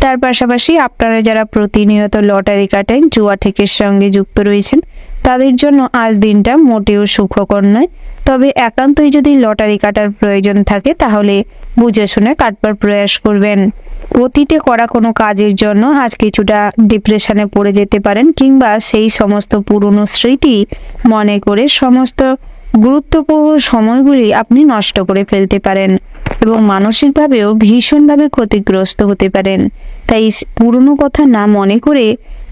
তার পাশাপাশি আপনারা যারা প্রতিনিয়ত লটারি কাটেন, জুয়া ঠেকের সঙ্গে যুক্ত রয়েছেন, তাদের জন্য আজ দিনটা মোটেও সুখকর নয়। তবে একান্তই যদি লটারি কাটার প্রয়োজন থাকে তাহলে বুঝে শুনে কাটবার প্রয়াস করবেন। অতীতে করা কোনো কাজের জন্য আজ কিছুটা ডিপ্রেশনে পড়ে যেতে পারেন, কিংবা সেই সমস্ত পুরনো স্মৃতি মনে করে সমস্ত গুরুত্বপূর্ণ সময়গুলি আপনি নষ্ট করে ফেলতে পারেন এবং মানসিকভাবেও ভীষণভাবে ক্ষতিগ্রস্ত হতে পারেন। তাই পুরনো কথা না মনে করে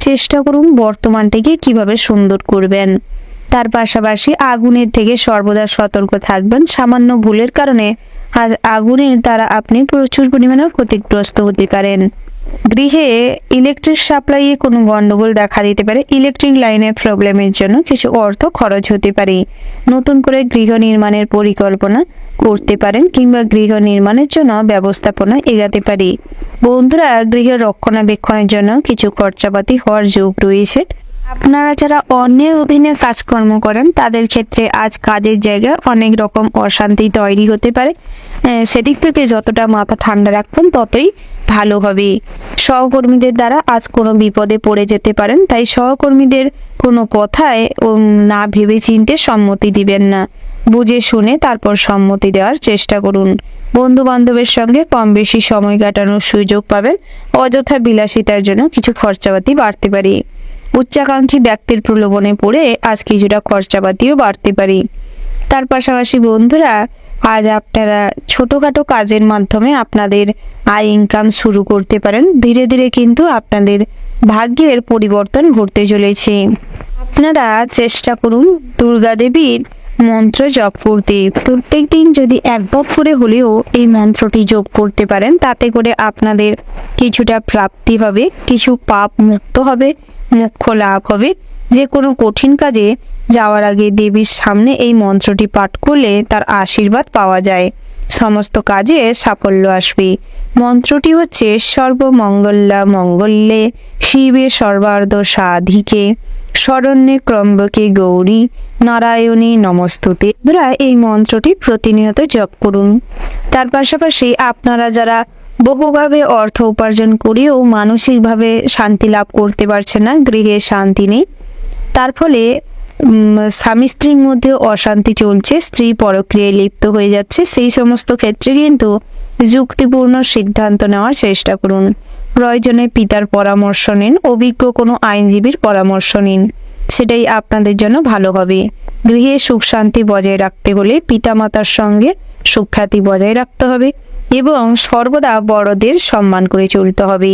চেষ্টা করুন বর্তমানটাকে কিভাবে সুন্দর করবেন। তার পাশাপাশি আগুনের থেকে সর্বদা সতর্ক থাকবেন। সামান্য ভুলের কারণে আজ আগুনের দ্বারা আপনি প্রচুর পরিমাণে ক্ষতিগ্রস্ত হতে পারেন। গৃহে ইলেকট্রিক সাপ্লাইয়ে কোনো গন্ডগোল দেখা দিতে পারে। ইলেকট্রিক লাইনের প্রবলেমের জন্য কিছু অর্থ খরচ হতে পারে। নতুন করে গৃহ নির্মাণের পরিকল্পনা করতে পারেন, কিংবা গৃহ নির্মাণের জন্য ব্যবস্থাপনা এগাতে পারে। বন্ধুরা, গৃহ রক্ষণাবেক্ষণের জন্য কিছু খরচাপাতি হওয়ার যোগ রয়েছে। আপনারা যারা অন্যের অধীনে কাজকর্ম করেন তাদের ক্ষেত্রে আজ কাজের জায়গায় অনেক রকম অশান্তি তৈরি হতে পারে। সেদিক থেকে যতটা মাথা ঠান্ডা রাখবেন ততই ভালো হবে। সহকর্মীদের দ্বারা আজ কোনো বিপদে পড়ে যেতে পারেন, তাই সহকর্মীদের কোনো কথায় না ভেবে চিন্তে সম্মতি দিবেন না। বুঝে শুনে তারপর সম্মতি দেওয়ার চেষ্টা করুন। বন্ধু বান্ধবের সঙ্গে কম বেশি সময় কাটানোর সুযোগ পাবেন। অযথা বিলাসিতার জন্য কিছু খরচাপাতি বাড়তে পারে। উচ্চাকাঙ্ক্ষী ব্যক্তির প্রলোভনে পড়ে আজ কিছুটা খরচাপাতিও বাড়তে পারে। তার পাশাপাশি বন্ধুরা, আজ আপনারা ছোটখাটো কাজের মাধ্যমে আপনাদের আয় ইনকাম শুরু করতে পারেন। ধীরে ধীরে কিন্তু আপনাদের ভাগ্যের পরিবর্তন ঘটতে চলেছে। আপনারা চেষ্টা করুন দুর্গা দেবীর মন্ত্র জপ করতে। প্রত্যেক দিন যদি একবার করে হলেও এই মন্ত্রটি জপ করতে পারেন, তাতে করে আপনাদের কিছুটা প্রাপ্তি হবে, কিছু পাপ মুক্ত হবে, মোক্ষ লাভ হবে। যে কোনো কঠিন কাজে যাওয়ার আগে দেবীর সামনে এই মন্ত্রটি পাঠ করলে তার আশীর্বাদ পাওয়া যায়, সমস্ত কাজে সাফল্য আসবে। মন্ত্রটি হচ্ছে সর্বমঙ্গলা মঙ্গলে শিবে সর্বার্ধ সাধিকে শরণ্যে ত্র্যম্বকে গৌরী নারায়ণী নমস্তুতে। এই মন্ত্রটি প্রতিনিয়ত জপ করুন। তার পাশাপাশি আপনারা যারা বহুভাবে অর্থ উপার্জন করেও মানসিকভাবে শান্তি লাভ করতে পারছে না, গৃহে শান্তি নেই, তার ফলে স্বামী স্ত্রীর মধ্যে অশান্তি চলছে, স্ত্রী পরক্রিয়ায় লিপ্ত হয়ে যাচ্ছে, সেই সমস্ত ক্ষেত্রে কিন্তু যুক্তিপূর্ণ সিদ্ধান্ত নেওয়ার চেষ্টা করুন। প্রয়োজনে পিতার পরামর্শ নিন, অভিজ্ঞ কোনো আইনজীবীর পরামর্শ নিন, সেটাই আপনাদের জন্য ভালো হবে। গৃহে সুখ শান্তি বজায় রাখতে হলে পিতামাতার সঙ্গে সুখ্যাতি বজায় রাখতে হবে এবং সর্বদা বড়দের সম্মান করে চলতে হবে।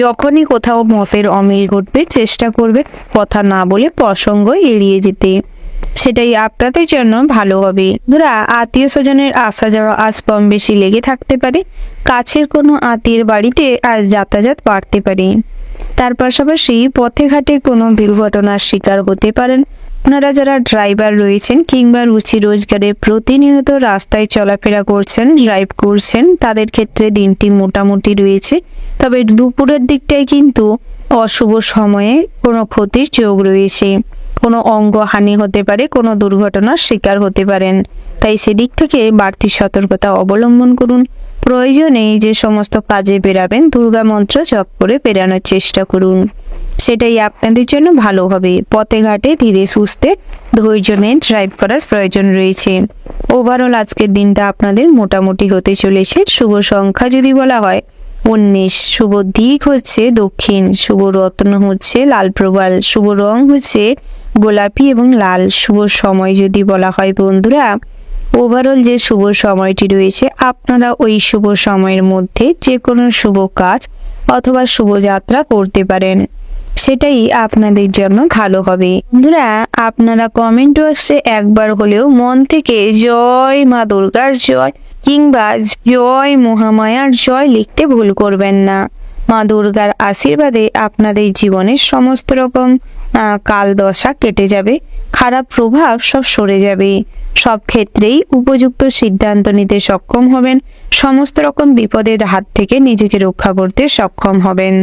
যখনই কোথাও মতের অমিল ঘটবে চেষ্টা করবে কথা না বলে প্রসঙ্গ এড়িয়ে যেতে, সেটাই আপনাদের জন্য ভালো হবে। আত্মীয় স্বজনের আসা যাওয়া আজ কম বেশি লেগে থাকতে পারে। কাছের কোনো আত্মীয়ের বাড়িতে আজ যাতায়াত বাড়তে পারে। তার পাশাপাশি পথে ঘাটে কোনো দুর্ঘটনার শিকার হতে পারেন। আপনারা যারা ড্রাইভার রয়েছেন কিংবা রুচি রোজগারে প্রতিনিয়ত রাস্তায় চলাফেরা করছেন, ড্রাইভ করছেন, তাদের ক্ষেত্রে দিনটি মোটামুটি রয়েছে। তবে দুপুরের দিকটায় কিন্তু অশুভ সময়ে কোনো ক্ষতির যোগ রয়েছে, কোনো অঙ্গহানি হতে পারে, কোনো দুর্ঘটনার শিকার হতে পারেন। তাই সেদিক থেকে বাড়তি সতর্কতা অবলম্বন করুন। প্রয়োজনে যে সমস্ত কাজে বেরাবেন দুর্গা মন্ত্র জপ করে বেরানোর চেষ্টা করুন, সেটাই আপনাদের জন্য ভালো হবে। পথে ঘাটে ধীরে সুস্থে ধৈর্য নিয়ে ড্রাইভ করার প্রয়োজন রয়েছে। ওভারঅল আজকের দিনটা আপনাদের মোটামুটি হতে চলেছে। শুভ সংখ্যা যদি বলা হয় 19, শুভ দিক হচ্ছে দক্ষিণ, শুভ রত্ন হচ্ছে লাল প্রবাল, শুভ রং হচ্ছে গোলাপি এবং লাল। শুভ সময় যদি বলা হয় বন্ধুরা, ওভারঅল যে শুভ সময়টি রয়েছে আপনারা ওই শুভ সময়ের মধ্যে যে কোনো শুভ কাজ অথবা শুভযাত্রা করতে পারেন, সেটাই আপনাদের জন্য ভালো হবে। বন্ধুরা, আপনারা কমেন্ট বক্সে একবার হলেও মন থেকে জয় মা দুর্গার জয় কিংবা জয় মহামায়ার জয় লিখতে ভুল করবেন না। মা দুর্গার আশীর্বাদে আপনাদের জীবনের সমস্ত রকম কাল দশা কেটে যাবে, খারাপ প্রভাব সব সরে যাবে। সব ক্ষেত্রেই উপযুক্ত সিদ্ধান্ত নিতে সক্ষম হবেন, সমস্ত রকম বিপদের হাত থেকে নিজেকে রক্ষা করতে সক্ষম হবেন।